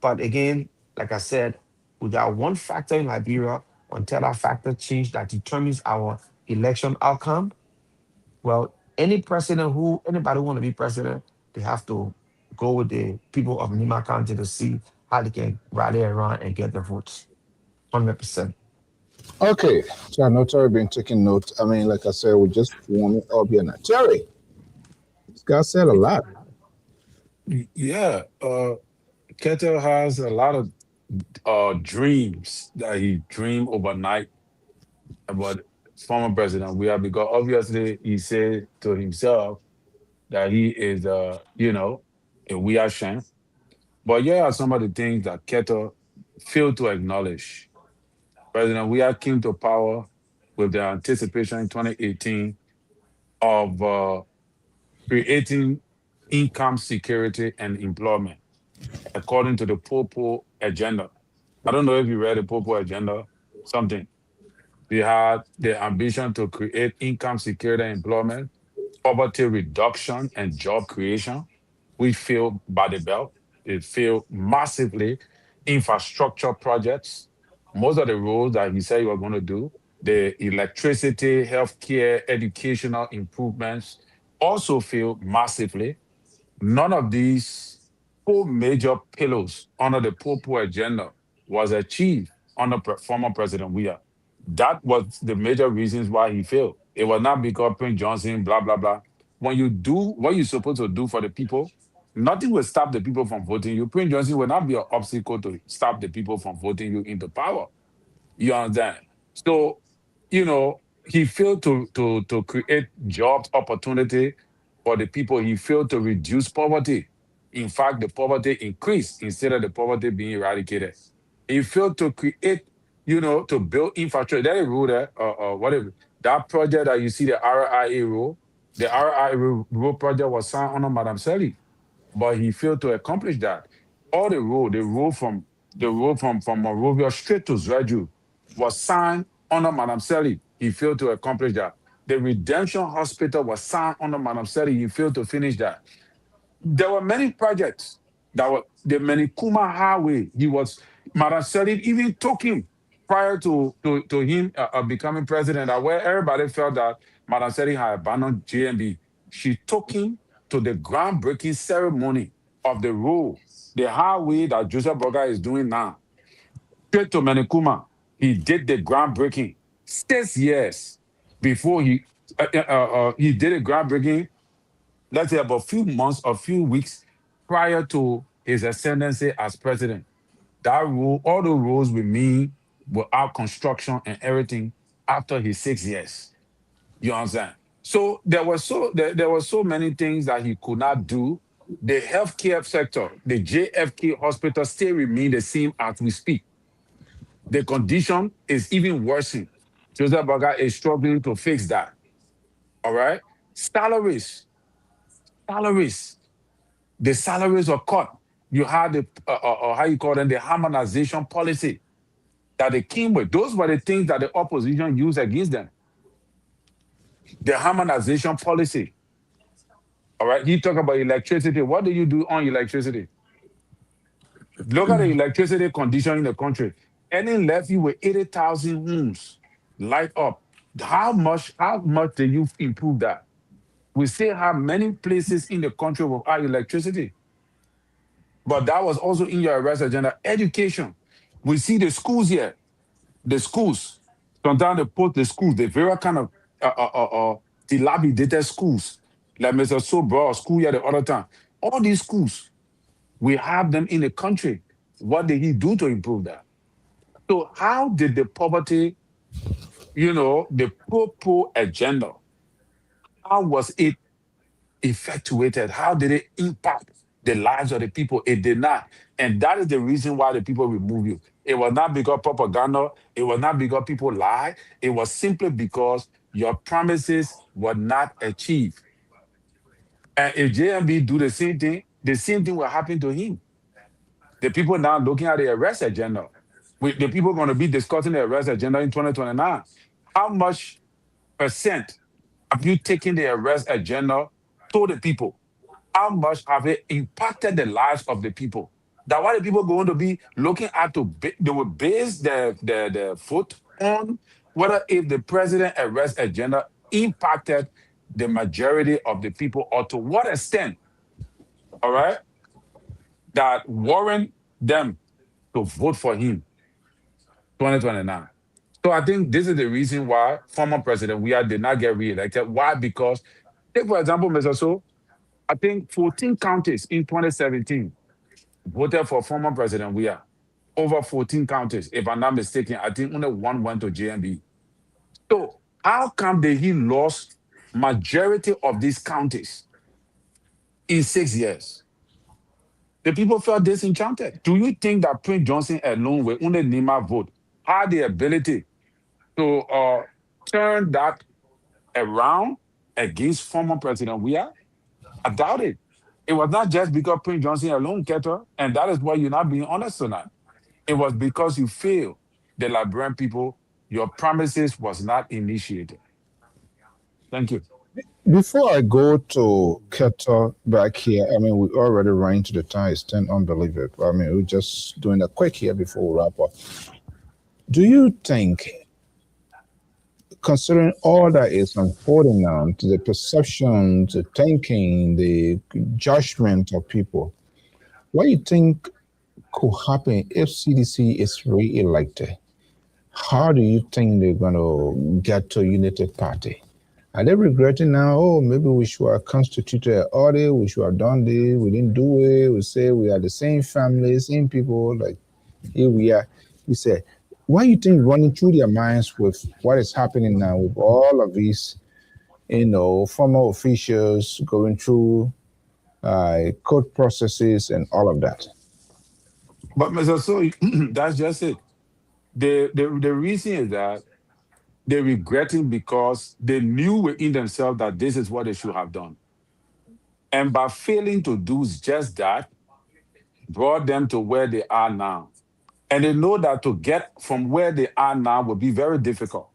But again, like I said, we got one factor in Liberia until that factor change that determines our election outcome. Well, anybody who want to be president, they have to go with the people of Nima County to see how they can rally around and get the votes. 100%. okay. So I know Terry been taking notes. I mean, like I said, we just warming up here now. Terry, this guy said a lot. Yeah, Ketel has a lot of dreams that he dreamed overnight about former president we have because obviously he said to himself that he is a we are shame. But here are some of the things that Ketel failed to acknowledge. President we came to power with the anticipation in 2018 of creating income security and employment according to the Popo agenda. I don't know if you read the Popo agenda, something. They had the ambition to create income security and employment, poverty reduction, and job creation. We failed by the belt. It failed massively. Infrastructure projects, most of the roads that he said he was going to do, the electricity, healthcare, educational improvements also failed massively. None of these four major pillars under the Popo agenda was achieved under former President Weah. That was the major reasons why he failed. It was not because Prince Johnson, blah, blah, blah. When you do what you're supposed to do for the people, nothing will stop the people from voting you. Prince Johnson will not be an obstacle to stop the people from voting you into power. You understand? So, he failed to create jobs opportunity for the people. He failed to reduce poverty. In fact, the poverty increased instead of the poverty being eradicated. He failed to create, to build infrastructure. That is rule there, whatever. That project that you see, the RIA rule, the RIA rule project was signed under Madam Sally, but he failed to accomplish that. All the road from Monrovia straight to Zwedru was signed under Madam Sally. He failed to accomplish that. The Redemption Hospital was signed under Madam Sally. He failed to finish that. There were many projects that were the Menikuma Highway. Madam Sally even took him prior to him becoming president, where everybody felt that Madam Sally had abandoned JMB. She took him to the groundbreaking ceremony of the road, the highway that Joseph Boga is doing now, straight to Menikuma. He did the groundbreaking 6 years before he did a groundbreaking, let's say about a few months or few weeks prior to his ascendancy as president. That rule, all the rules with me without construction and everything after his 6 years. You understand? So there were so many things that he could not do. The healthcare sector, the JFK hospital still remain the same as we speak. The condition is even worsening. Joseph Baga is struggling to fix that. All right. Salaries. The salaries are cut. You had the how you call them, the harmonization policy that they came with. Those were the things that the opposition used against them. The harmonization policy. All right. You talk about electricity. What do you do on electricity? Look at the electricity condition in the country. Any left you with 80,000 homes light up. How much do you improve that? We still have many places in the country without electricity. But that was also in your arrest agenda. Education. We see the schools here. The schools. Sometimes they put the schools, the very kind of dilapidated schools, like Mr. Sobro school here the other time. All these schools, we have them in the country. What did he do to improve that? So how did the poverty, the poor agenda, how was it effectuated? How did it impact the lives of the people? It did not. And that is the reason why the people remove you. It was not because propaganda. It was not because people lie. It was simply because your promises were not achieved. And if JMB do the same thing will happen to him. The people now looking at the arrest agenda. The people going to be discussing the arrest agenda in 2029. How much percent have you taken the arrest agenda to the people? How much have it impacted the lives of the people? That why the people going to be looking at they will base their vote on whether if the president arrest agenda impacted the majority of the people, or to what extent, all right, that warrant them to vote for him 2029. So I think this is the reason why former President Weah did not get reelected. Why? Because, take for example, Mr. So, I think 14 counties in 2017 voted for former President Weah. Over 14 counties, if I'm not mistaken. I think only one went to JMB. So how come that he lost majority of these counties in 6 years? The people felt disenchanted. Do you think that Prince Johnson alone, with only Nima vote, had the ability to turn that around against former President Weah? I doubt it. It was not just because Prince Johnson alone kept her, and that is why you're not being honest tonight. It was because you failed the Liberian people. Your promises was not initiated. Thank you. Before I go to Keto back here, I mean, we already ran into the time. It's 10 unbelievable. I mean, we're just doing a quick here before we wrap up. Do you think, considering all that is unfolding now, to the perception, the thinking, the judgment of people, what do you think could happen if CDC is re-elected? How do you think they're going to get to a united party? Are they regretting now? Oh, maybe we should have constituted an audit. We should have done this. We didn't do it. We say we are the same family, same people. Like here we are. You say, what do you think running through their minds with what is happening now with all of these, former officials going through court processes and all of that? But Mr. So that's just it. The reason is that they're regretting because they knew within themselves that this is what they should have done. And by failing to do just that, brought them to where they are now. And they know that to get from where they are now will be very difficult.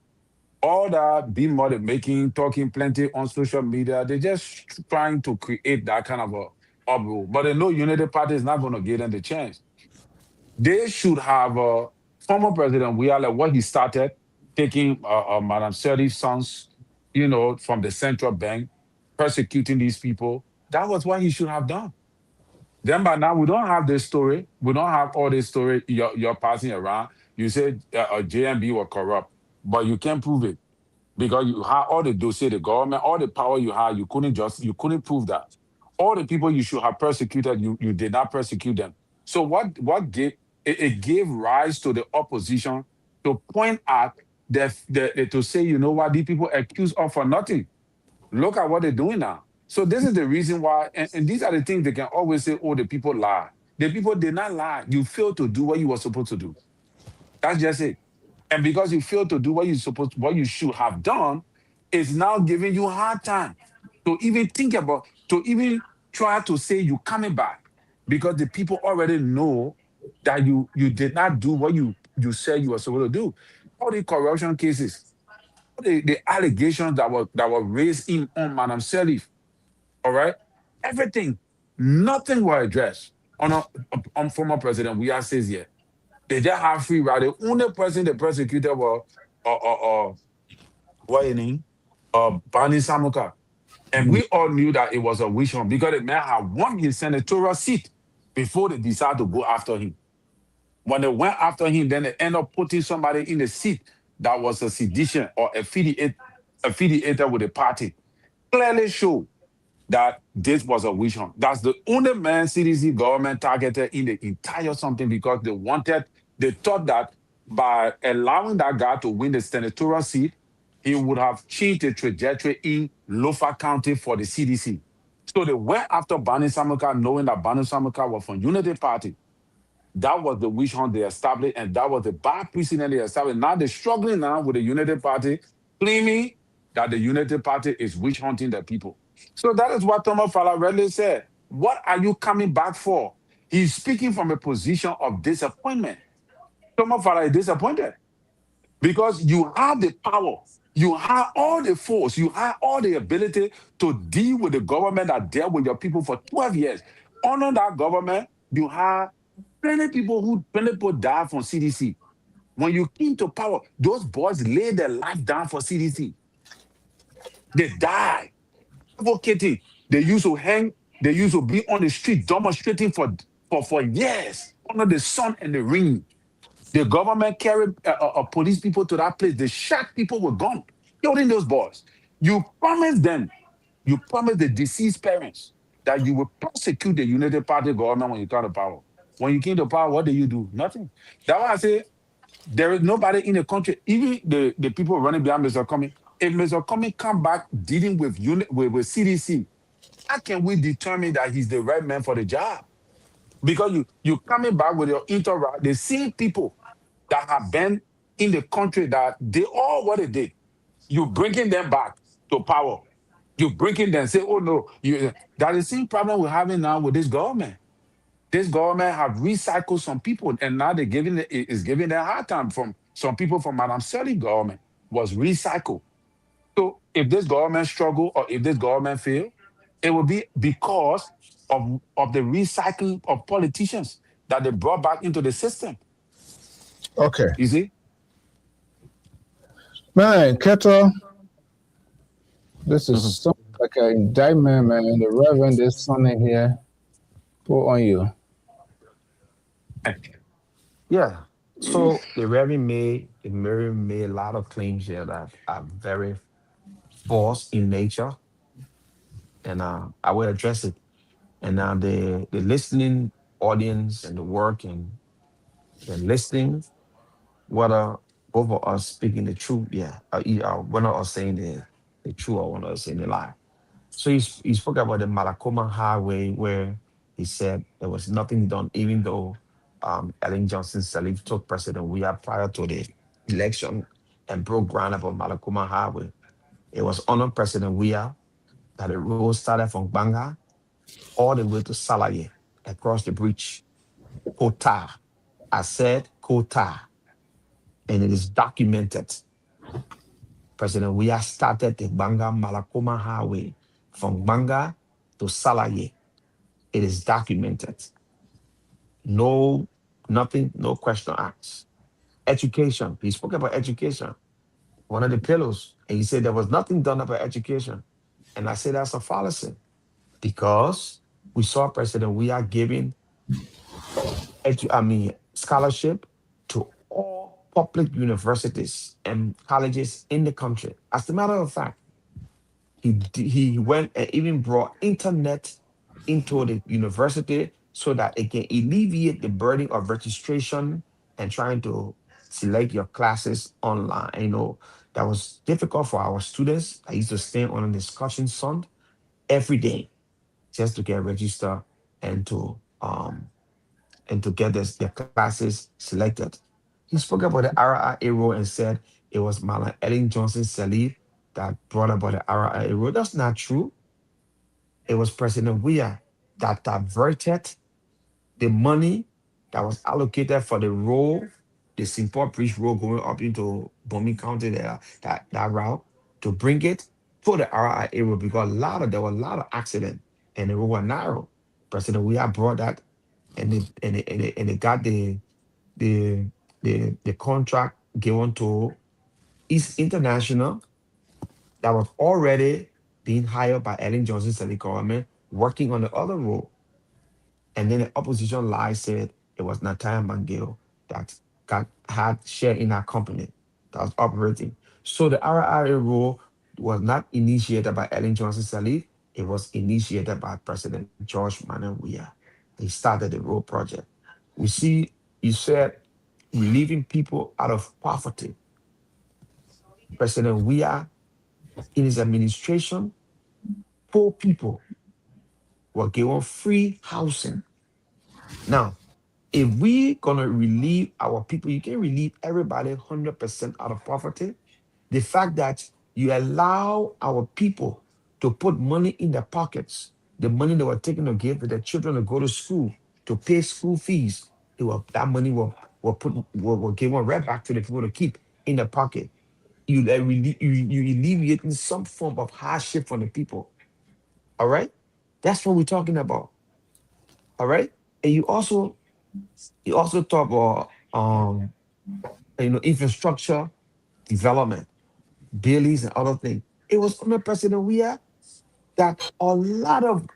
All that be money making, talking plenty on social media, they're just trying to create that kind of a uproar. But they know Unity Party is not going to give them the chance. They should have former President Wiale, what he started, taking Madam Sirleaf's sons, from the central bank, persecuting these people. That was what he should have done. Then by now, we don't have this story. We don't have all this story you're passing around. You said JMB were corrupt, but you can't prove it because you have all the dossier, the government, all the power you have, you couldn't prove that. All the people you should have persecuted, you did not persecute them. So what gave it gave rise to the opposition to point out to say, you know what, these people accused of for nothing. Look at what they're doing now. So this is the reason why, and these are the things they can always say, oh, the people lie. The people did not lie. You failed to do what you were supposed to do. That's just it. And because you failed to do what you should have done, it's now giving you a hard time to even think about, to even try to say you coming back, because the people already know that you did not do what you said you were supposed to do. All the corruption cases, all the allegations that were raised on Madam Sirleaf, all right, everything, nothing was addressed on former President Weah says here. They just have free ride. The only person the prosecutor was what you name? Bani Samuka. And we all knew that it was a witch hunt because the man had won his senatorial seat before they decided to go after him. When they went after him, then they end up putting somebody in the seat that was a sedition or affiliated with the party. Clearly showed that this was a witch hunt. That's the only man CDC government targeted in the entire something because they thought that by allowing that guy to win the senatorial seat, he would have changed the trajectory in Lofa County for the CDC. So they went after Bani Samuka, knowing that Bani Samuka was from Unity Party. That was the witch hunt they established, and that was the bad precedent they established. Now they're struggling now with the Unity Party, claiming that the Unity Party is witch hunting the people. So that is what Thomas Falareddy said. What are you coming back for? He's speaking from a position of disappointment. Thomas Falareddy is disappointed because you have the power, you have all the force, you have all the ability to deal with the government that dealt with your people for 12 years. Under that government, you have plenty people died from CDC. When you came to power, those boys laid their life down for CDC. They died. Advocating. They used to hang, they used to be on the street demonstrating for years under the sun and the rain. The government carried police people to that place. They shot people with guns, killing those boys. You promised them, you promised the deceased parents that you will prosecute the United Party government when you come to power. When you came to power, what did you do? Nothing. That's why I say there is nobody in the country, even the people running behind Mr. Comey. If Mr. Comey come back dealing with CDC, how can we determine that he's the right man for the job? Because you coming back with your interact, the same people that have been in the country that they all what they did. You bringing them back to power. You bringing them, say, oh no, that is the same problem we're having now with this government. this government have recycled some people, and now they're giving them a hard time. From some people from Madam Sally government was recycled. So if this government struggle or if this government fail, it will be because of the recycling of politicians that they brought back into the system. Okay. You see? Man, Keto, this is something like an indictment, man. The Reverend is Sunday here. Put on you. Yeah. So the Reverend made a lot of claims here that are very false in nature, and I will address it. And the listening audience and the work and the listening, whether both of us speaking the truth, yeah, or either one of us saying the truth or one of us saying the lie. So he spoke about the Malakoma Highway where he said there was nothing done, even though Ellen Johnson Sirleaf took President Weah prior to the election and broke ground upon Malakoma Highway. It was under President Weah that the road started from Banga all the way to Salaye, across the bridge, Kota. I said Kota, and it is documented. President Weah started the Banga Malakoma Highway from Banga to Salaye. It is documented. No, nothing, no question asked. Education. He spoke about education, one of the pillars. And he said there was nothing done about education. And I said that's a fallacy because we saw President Weah giving scholarship to all public universities and colleges in the country. As a matter of fact, he went and even brought internet into the university so that it can alleviate the burden of registration and trying to select your classes online. You know, that was difficult for our students. I used to stay on a discussion sun every day just to get registered and to get their classes selected. He spoke about the RIA rule and said it was Malan Ellen Johnson Sirleaf that brought about the RIA rule. That's not true. It was President Weah that diverted the money that was allocated for the road, the Simport Bridge Road going up into Bombing County, that route, to bring it to the RIA road because there were a lot of accidents and the road was narrow. President Weah brought that and they got the the contract given to East International that was already being hired by Ellen Johnson Sirleaf government working on the other road. And then the opposition lie said it was Nathan Mangil that had share in that company that was operating. So the RIA rule was not initiated by Ellen Johnson Sirleaf. It was initiated by President George Manuel Weah. He started the road project. We see, he said, relieving people out of poverty. President Weah, in his administration, poor people were given free housing. Now, if we gonna relieve our people, you can relieve everybody 100% out of poverty. The fact that you allow our people to put money in their pockets, the money they were taking to give to their children to go to school, to pay school fees, that money will given right back to the people to keep in their pocket. You alleviating some form of hardship for the people. All right, that's what we're talking about. All right, and you also talk about infrastructure development, billies and other things. It was under President Weah that a lot of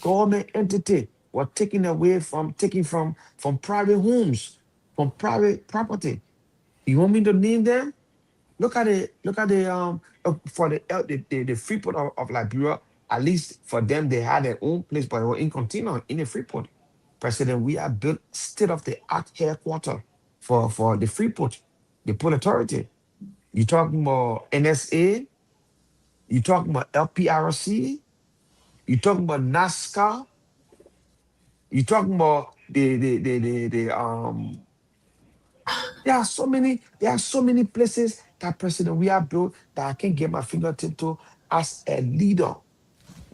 government entity were taking from private homes, from private property. You want me to name them? Look at the for the Freeport of Liberia. At least for them, they had their own place, but they were in container in the Freeport. President Weah built state of the art headquarters for the Freeport, the Port Authority. You talking about NSA? You talking about LPRC? You talking about NASCAR? You talking about the there are so many places that President we have built that I can get my fingertip to as a leader,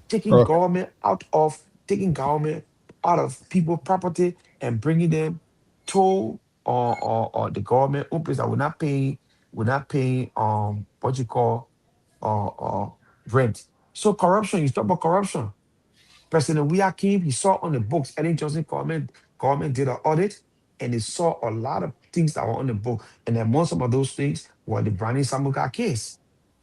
taking Okay. government out of taking government out of people property and bringing them to or the government own place that we're not paying what you call rent. So corruption, you talk about corruption. President Wiakim, he saw on the books, Ellen Johnson government did an audit and they saw a lot of things that were on the book. And among some of those things were the Brani Samuka case.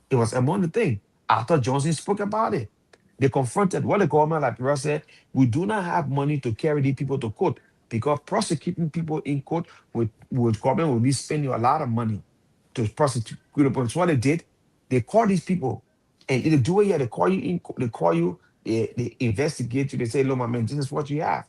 It was among the things. Arthur Johnson spoke about it. They confronted what the government, like Ross said, we do not have money to carry these people to court because prosecuting people in court with government will be spending a lot of money to prosecute people. So what they did, they called these people and they do it here. They call you in, they call you, they investigate you. They say, look, my man, this is what you have.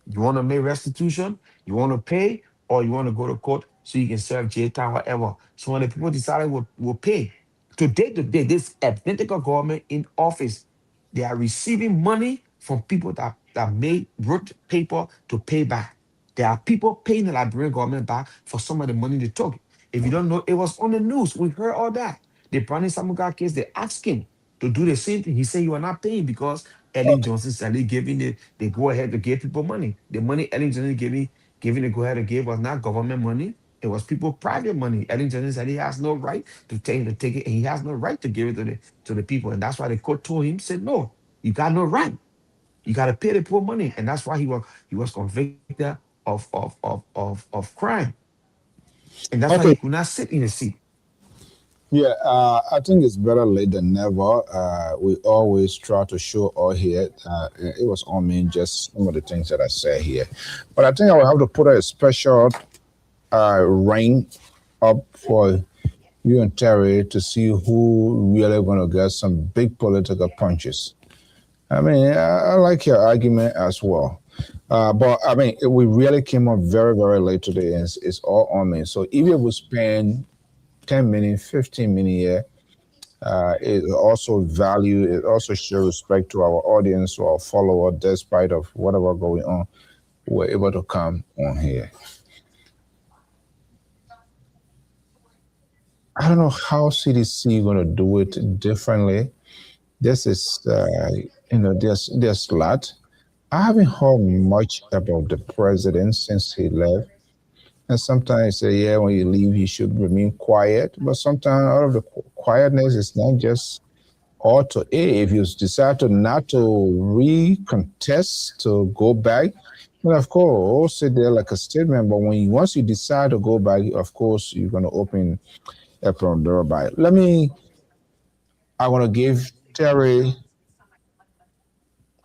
You want to make restitution, you want to pay, or you want to go to court so you can serve jail time, whatever. So when the people decided will pay, today, this identical government in office, they are receiving money from people that made wrote paper to pay back. There are people paying the Liberian government back for some of the money they took. If you don't know, it was on the news. We heard all that. The Brandon Samuga case, they asked him to do the same thing. He said, you are not paying because Ellen Johnson said they giving the go ahead to give people money. The money Ellen Johnson giving the go ahead to give was not government money. It was people private money. Ellen Johnson said he has no right to take it, and he has no right to give it to the people. And that's why the court told him, said, no, you got no right. You got to pay the poor money. And that's why he was convicted of crime. And that's why he Okay. could not sit in the seat. Yeah, I think it's better late than never. We always try to show all here. It was on me, just some of the things that I said here. But I think I will have to put a special ring up for you and Terry to see who really going to get some big political punches. I mean, I like your argument as well. But I mean, we really came up very, very late today, and it's all on me. So if you would spend 10 minutes, 15 minutes here, it also value, it also show respect to our audience, to our follower, despite of whatever going on, we're able to come on here. I don't know how CDC going to do it differently. This is, there's a lot. I haven't heard much about the president since he left. And sometimes say, yeah, when you leave, you should remain quiet. But sometimes out of the quietness, it's not just or to A. If you decide to not to recontest, to go back, well, of course, sit there like a statement. But once you decide to go back, of course, you're going to open a door by. I want to give Terry,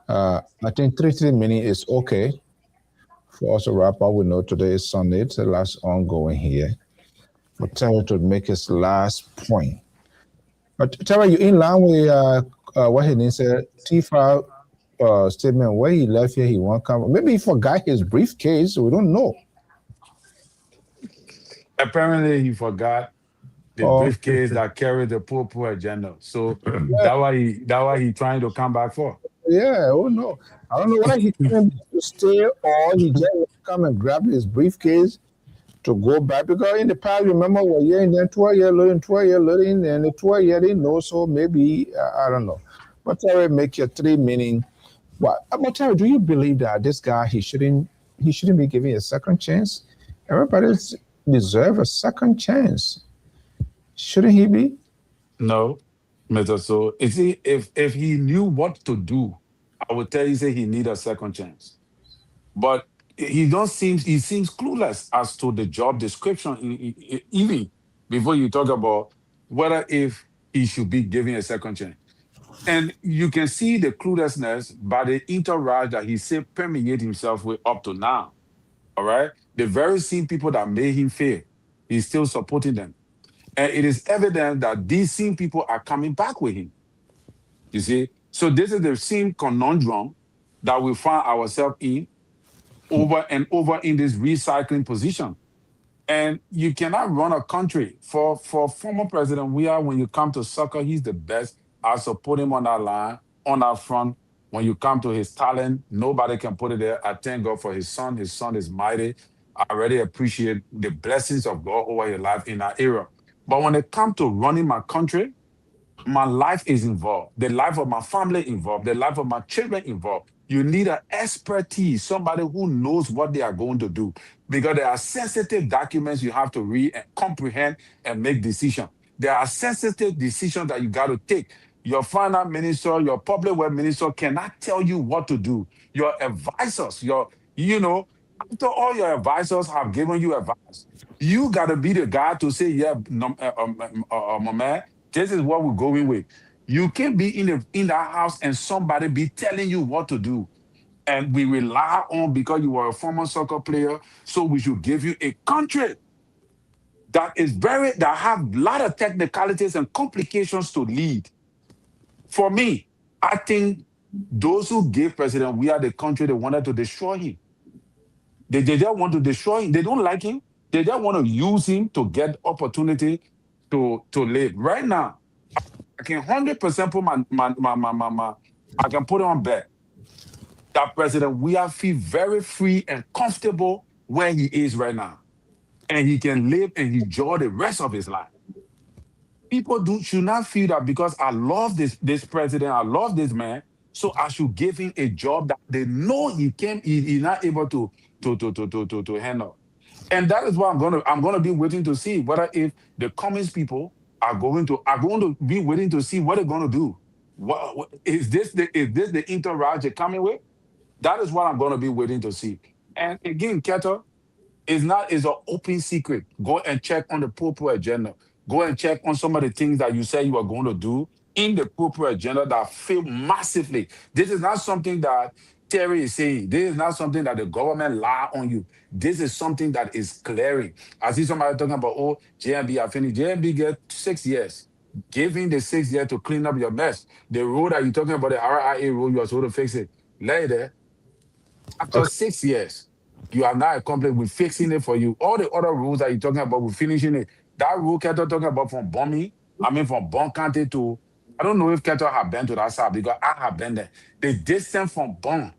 I think 3 minutes is okay for us to wrap up. We know today is Sunday. It's the last ongoing here. For Terry to make his last point. But Terry, you in line with what he said, T5 statement, where he left here, he won't come. Maybe he forgot his briefcase. We don't know. Apparently, he forgot the briefcase that carried the poor agenda. So that's why he trying to come back for. Yeah, oh no. I don't know whether he came to stay or he just come and grab his briefcase to go back. Because in the past, remember, we're here and then 12 years later, and the 12 years didn't know, so maybe, I don't know. But Terry, make your 3 minutes. What? But Terry, do you believe that this guy, he shouldn't be given a second chance? Everybody deserves a second chance. Shouldn't he be? No, Mr. So if he knew what to do, I would tell you say he need a second chance. But he seems clueless as to the job description, even before you talk about whether if he should be given a second chance. And you can see the cluelessness by the entourage that he said permeate himself with up to now. All right, the very same people that made him fail, he's still supporting them. And it is evident that these same people are coming back with him. You see? So this is the same conundrum that we find ourselves in over and over in this recycling position. And you cannot run a country. For former President Weah, when you come to soccer, he's the best. I support him on that line, on that front. When you come to his talent, nobody can put it there. I thank God for his son. His son is mighty. I really appreciate the blessings of God over his life in that era. But when it comes to running my country, my life is involved. The life of my family involved. The life of my children involved. You need an expertise, somebody who knows what they are going to do, because there are sensitive documents you have to read and comprehend and make decisions. There are sensitive decisions that you got to take. Your finance minister, your public work minister cannot tell you what to do. Your advisors, after all your advisors have given you advice, you got to be the guy to say, yeah, no, my man, this is what we're going with. You can't be in that house and somebody be telling you what to do. And we rely on, because you were a former soccer player, so we should give you a country that have a lot of technicalities and complications to lead. For me, I think those who gave President We Are the Country, they wanted to destroy him. They just want to destroy him. They don't like him. They just want to use him to get opportunity to live. Right now, I can 100% put I can put it on bet that President We Are feel very free and comfortable where he is right now. And he can live and enjoy the rest of his life. People should not feel that because I love this president, I love this man, so I should give him a job that they know he's not able to handle. And that is what I'm gonna be waiting to see whether if the communist people are going to be waiting to see what they're gonna do. What is this the entourage they're coming with? That is what I'm gonna be waiting to see. And again, Keto, it's an open secret. Go and check on the purple agenda. Go and check on some of the things that you say you are going to do in the purple agenda that fail massively. This is not something that Terry is saying. This is not something that the government lie on you. This is something that is clearing. I see somebody talking about, oh, JMB, I finished. JMB get 6 years. Give him the 6 years to clean up your mess. The road that you're talking about, the RIA road, you are supposed to fix it. Later, after Okay. 6 years, you are now accomplished with fixing it for you. All the other rules that you're talking about, with finishing it. That rule Keto talking about from Bomi, from Bon County to, I don't know if Keto have been to that side because I have been there. The distance from Bon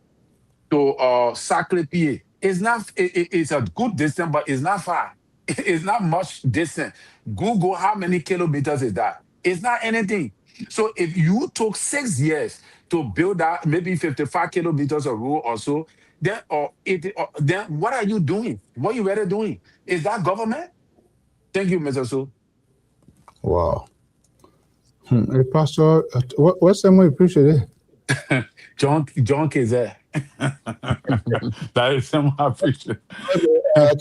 to Sacre Pied is not, it's a good distance, but it's not far. It's not much distance. Google how many kilometers is that. It's not anything. So if you took 6 years to build that maybe 55 kilometers of road or so, then what are you doing? What you really doing? Is that government? Thank you, Mr. So. Wow. Hey, Pastor, what's the more appreciate it? John Keze. That is someone I appreciate. The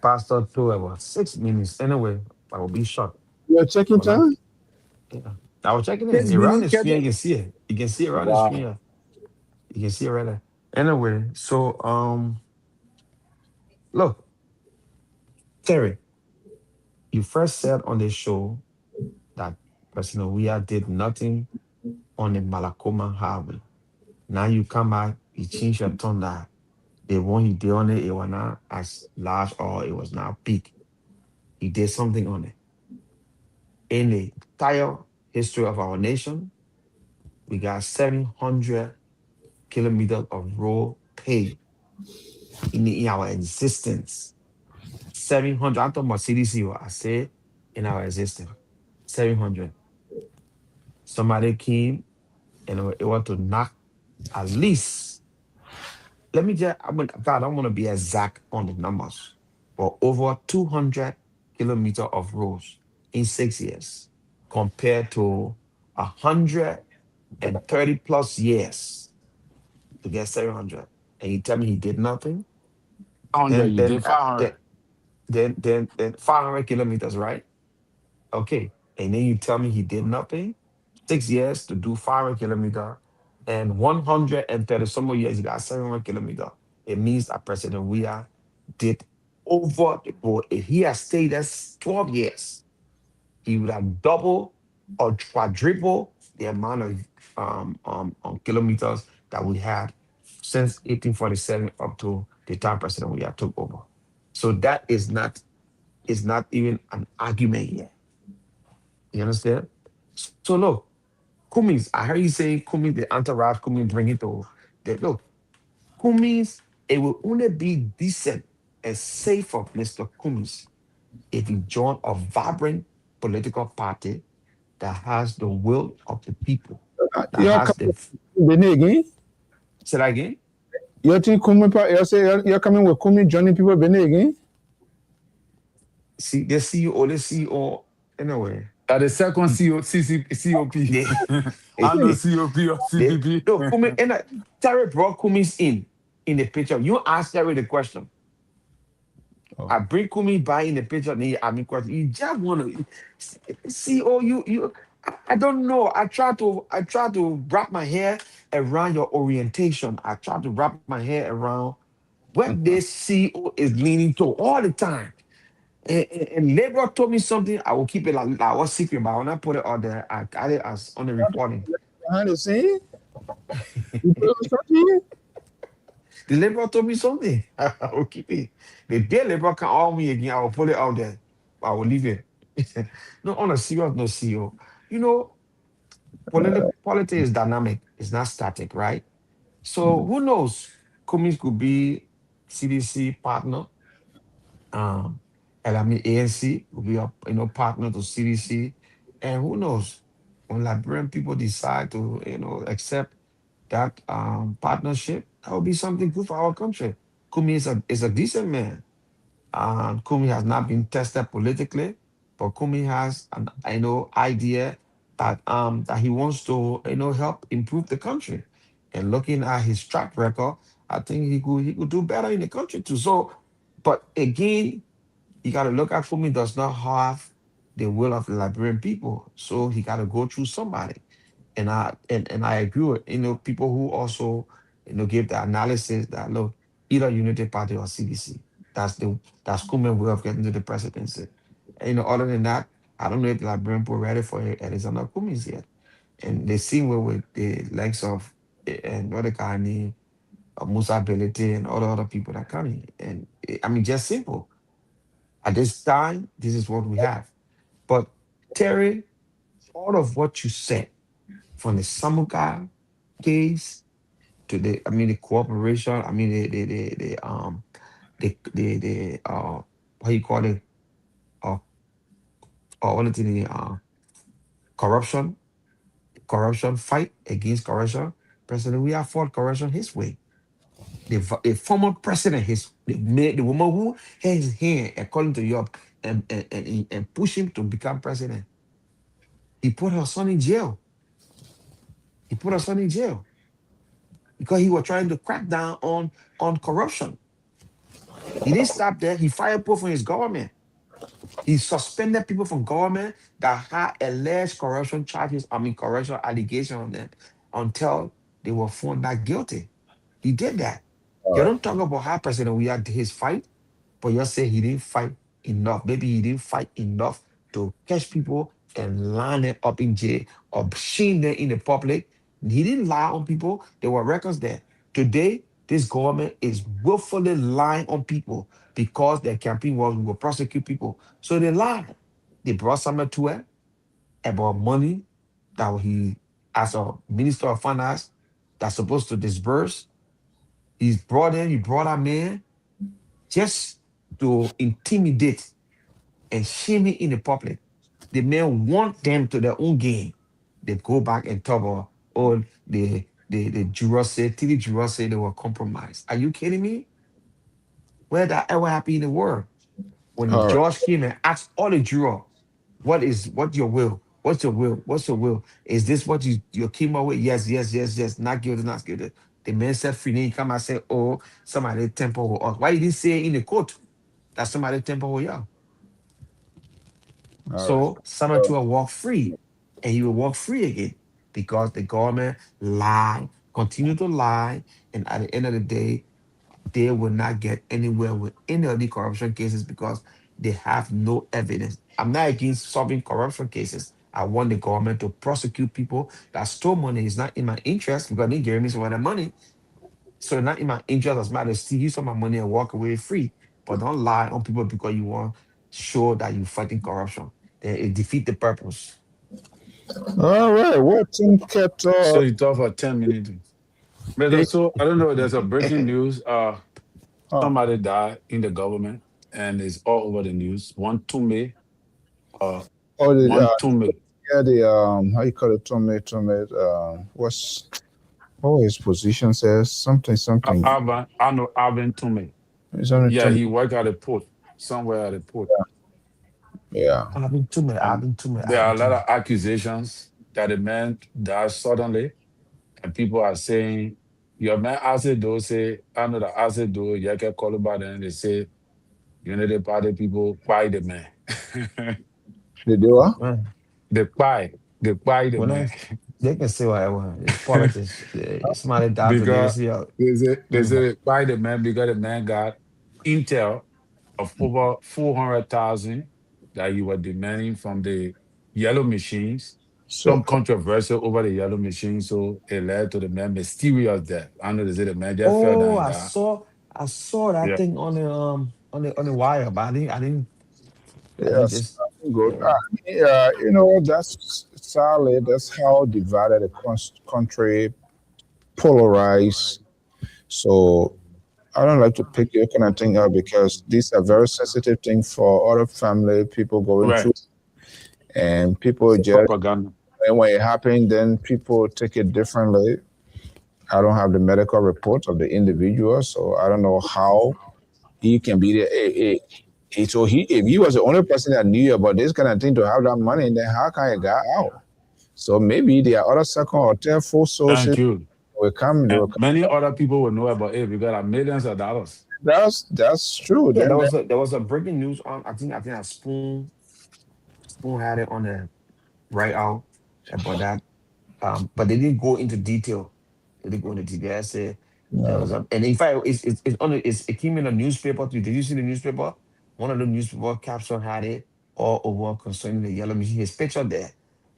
pastor told about 6 minutes. Anyway, I will be short. You're checking But time? yeah. I was checking it. 6 Around the minutes, screen, Keto. you can see it. You can see it around the Wow. screen. Yeah. You can see it right there. Anyway, so look, Terry, you first said on the show that President Weah did nothing on the Malakoma Highway. Now you come back, you change your tone that the one he did on it was not as large or it was not big. He did something on it. In the entire history of our nation, we got 700 kilometers of road paved in our existence. 700. I'm talking about CDC. I say in our existence. 700. Somebody came and it was to knock at least, let me just, I don't want to be exact on the numbers, but over 200 kilometers of roads in 6 years compared to 130 plus years to get 700. And you tell me he did nothing? 500, Then, you then, did 500. then 500 kilometers, right? Okay. And then you tell me he did nothing? 6 years to do 500 kilometer and 130 some more years, he got 700 kilometer. It means that President Weah did over the board. If he had stayed there 12 years, he would have double or quadruple the amount of kilometers that we had since 1847 up to the time President Weah took over. So that is not even an argument yet. You understand? So look, Cummings, I heard you saying Cummings, the entourage Cummings bring it to that. Look, Cummings, it will only be decent and safe for Mr. Cummings if he join a vibrant political party that has the will of the people. that You're has the. coming again? Say that again. You think you're coming with Kumi joining people again? See, the CEO, the CEO, anyway. The second COP. They, I know COP or they CPP. no Kumi and Terry brought Kumi's in the picture. You ask Terry the question. I bring Kumi by in the picture. And I mean, question. You just want to see. Oh, you. I don't know. I try to wrap my hair around your orientation. I try to wrap my hair around what this CEO is leaning to all the time. And Labor told me something. I will keep it like I was secret, but when I put it out there, I got it as on the reporting. Behind the scene? You put something? The Labor told me something. I will keep it. The day Labor can call me again, I will put it out there. I will leave it. No, on a serious no CEO. You know, politics is dynamic. It's not static, right? So who knows? Cummings could be CDC partner. And I mean ANC will be a partner to CDC. And who knows? When Liberian people decide to, accept that partnership, that would be something good for our country. Kumi is a decent man. Kumi has not been tested politically, but Kumi has an idea that he wants to help improve the country. And looking at his track record, I think he could do better in the country too. So, but again, you got to look at Kumi does not have the will of the Liberian people, so he got to go through somebody. And I agree with people who also give the analysis that look, either Unity Party or CDC. That's Kuman way of getting to the presidency. And, other than that, I don't know if the Liberian people ready for it, and it's not Kumis yet. And they see with the likes of and other kind of Musa Ability and all the other people that come in. And I mean, just simple. At this time, this is what we have. But Terry, all of what you said from the Samuka case to the cooperation, what you call it, uh, all the corruption, fight against corruption. President, we have fought corruption his way. The former president, the woman who had his hand according to Europe and push him to become president. He put her son in jail. He put her son in jail because he was trying to crack down on corruption. He didn't stop there. He fired people from his government. He suspended people from government that had alleged corruption charges, corruption allegation on them until they were found not guilty. He did that. You don't talk about how President we had his fight, but you say he didn't fight enough. Maybe he didn't fight enough to catch people and line them up in jail or shame them in the public. He didn't lie on people. There were records there. Today, this government is willfully lying on people because their campaign was we will prosecute people. So they lied. They brought something to it about money that he, as a minister of finance, that's supposed to disburse. He brought a man just to intimidate and shame it in the public. The men want them to their own gain. They go back and talk about, oh, the jurors said, TV jurors said they were compromised. Are you kidding me? Where that ever happened in the world? When the All right. judge came and asked all the jurors, what's your will? What's your will? What's your will? Is this what you came up with? Yes, yes, yes, yes. Not guilty, not guilty. The man said free. Then he come and say, oh, somebody temper with us. Why you didn't say in the court that somebody temper with you? All right. So someone will walk free, and he will walk free again because the government lie, continue to lie, and at the end of the day, they will not get anywhere with any of the corruption cases because they have no evidence. I'm not against solving corruption cases. I want the government to prosecute people that stole money. It's not in my interest because they gave me some of the money. So it's not in my interest as matter to steal some of my money and walk away free. But don't lie on people because you want to show that you're fighting corruption. Then it defeat the purpose. All right. What think So you talk for 10 minutes. But eh, also, I don't know, there's a breaking news. oh, Somebody died in the government and it's all over the news. One Tume, uh, oh, one Tume. Yeah, the how you call it, what his position says? Something. I know Alvin Tume. It's only Yeah, Tommy. he worked at a port, somewhere at a port. Yeah. And there are a lot of accusations that the man died suddenly, and people are saying, your man acid though say, I know the acid though, you can call about it, and they say, Unity Party people buy the man. They do what? Man, They buy the when man. they can say whatever. It's politics. Somebody died today. You Because see how. they say Mm. they buy the man because the man got intel of over 400,000 that you were demanding from the yellow machines. So Some controversy over the yellow machine, so it led to the man mysterious death. I know they say the man just fell down Oh, and died. I saw that Yeah, thing on the wire, but I didn't yes, just good. yeah. That's sadly that's how divided the country, polarized. So I don't like to pick your kind of thing up because these are very sensitive things for other family people going through, right. and people It's just propaganda. and when it happens, then people take it differently. I don't have the medical report of the individual, so I don't know how he can be there. So if he was the only person that knew about this kind of thing to have that money, then how can it got out? So maybe there are other second or third, fourth sources Thank you. will come. They will And come. many other people will know about it because of millions of dollars. That's true. Yeah, Then there was a breaking news on I think a spoon had it on the right out about that. But they didn't go into detail. They didn't go into detail. I said there was a, and in fact it's on it came in a newspaper too. Did you see the newspaper? One of the newspaper caption had it all over concerning the yellow machine. His picture there.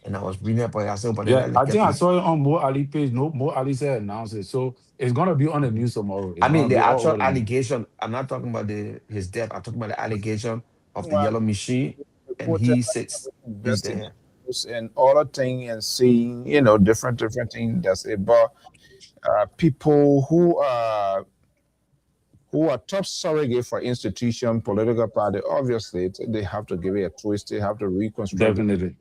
And I was reading about it. I said, but then Yeah, I I look at think I it. saw it on Mo Ali page. No, Mo Ali said announced it. So it's gonna be on the news tomorrow. It's I mean gonna the be all actual over the news. allegation. I'm not talking about his death. I'm talking about the allegation of the one yellow machine. And reported he sits he's there. investigations and other thing and seeing different things that's about people who are top surrogate for institution, political party. Obviously, they have to give it a twist. They have to reconstruct Definitely.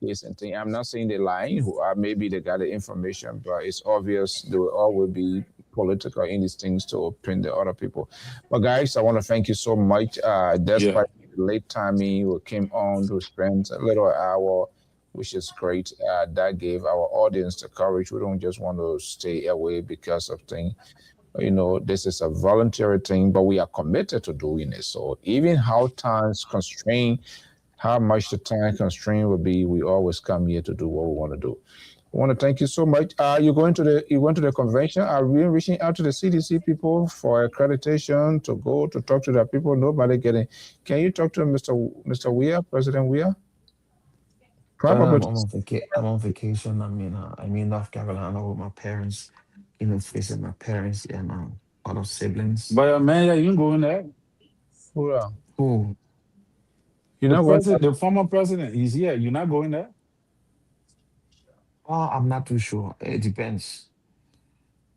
case and thing. I'm not saying they're lying, who are maybe they got the information, but it's obvious they will always be political in these things to pin the other people. But guys, I want to thank you so much. Yeah. Despite the late timing, we came on to spend a little hour, which is great. That gave our audience the courage. We don't just want to stay away because of things. This is a voluntary thing, but we are committed to doing it. So even how times constrain how much the time constraint will be, we always come here to do what we want to do. I want to thank you so much. You went to the convention? Are we reaching out to the CDC people for accreditation to go to talk to the people? Nobody getting. Can you talk to Mr. Weir, President Weir? Probably. I'm on vacation. I'm in North Carolina with my parents, facing my parents and other siblings. But man, yeah, you can go in there. Well, Who? you're The not going. president, the former president, he's here. You're not going there? Oh, I'm not too sure. It depends.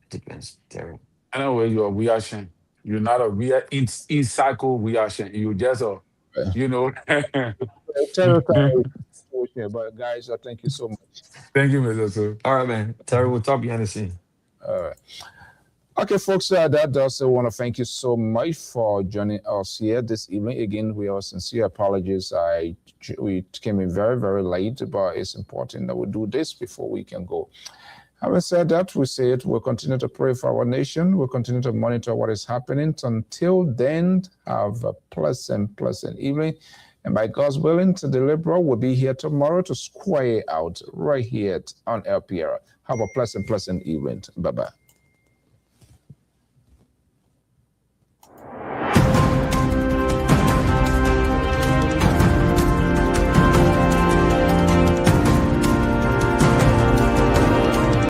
It depends, Terry. Anyway, you're a reaction. You're not a in cycle reaction. You just a, you know. Territory situation, but guys, I thank you so much. Thank you, Mr. So. All right, man. Terry, we'll talk behind the scene. All right. Okay, folks, that does. I want to thank you so much for joining us here this evening. Again, we are sincere apologies. We came in very, very late, but it's important that we do this before we can go. Having said that, we said we'll continue to pray for our nation. We'll continue to monitor what is happening. Until then, have a pleasant evening. And by God's willing, the Liberal will be here tomorrow to square out right here on LPR. Have a pleasant evening. Bye-bye.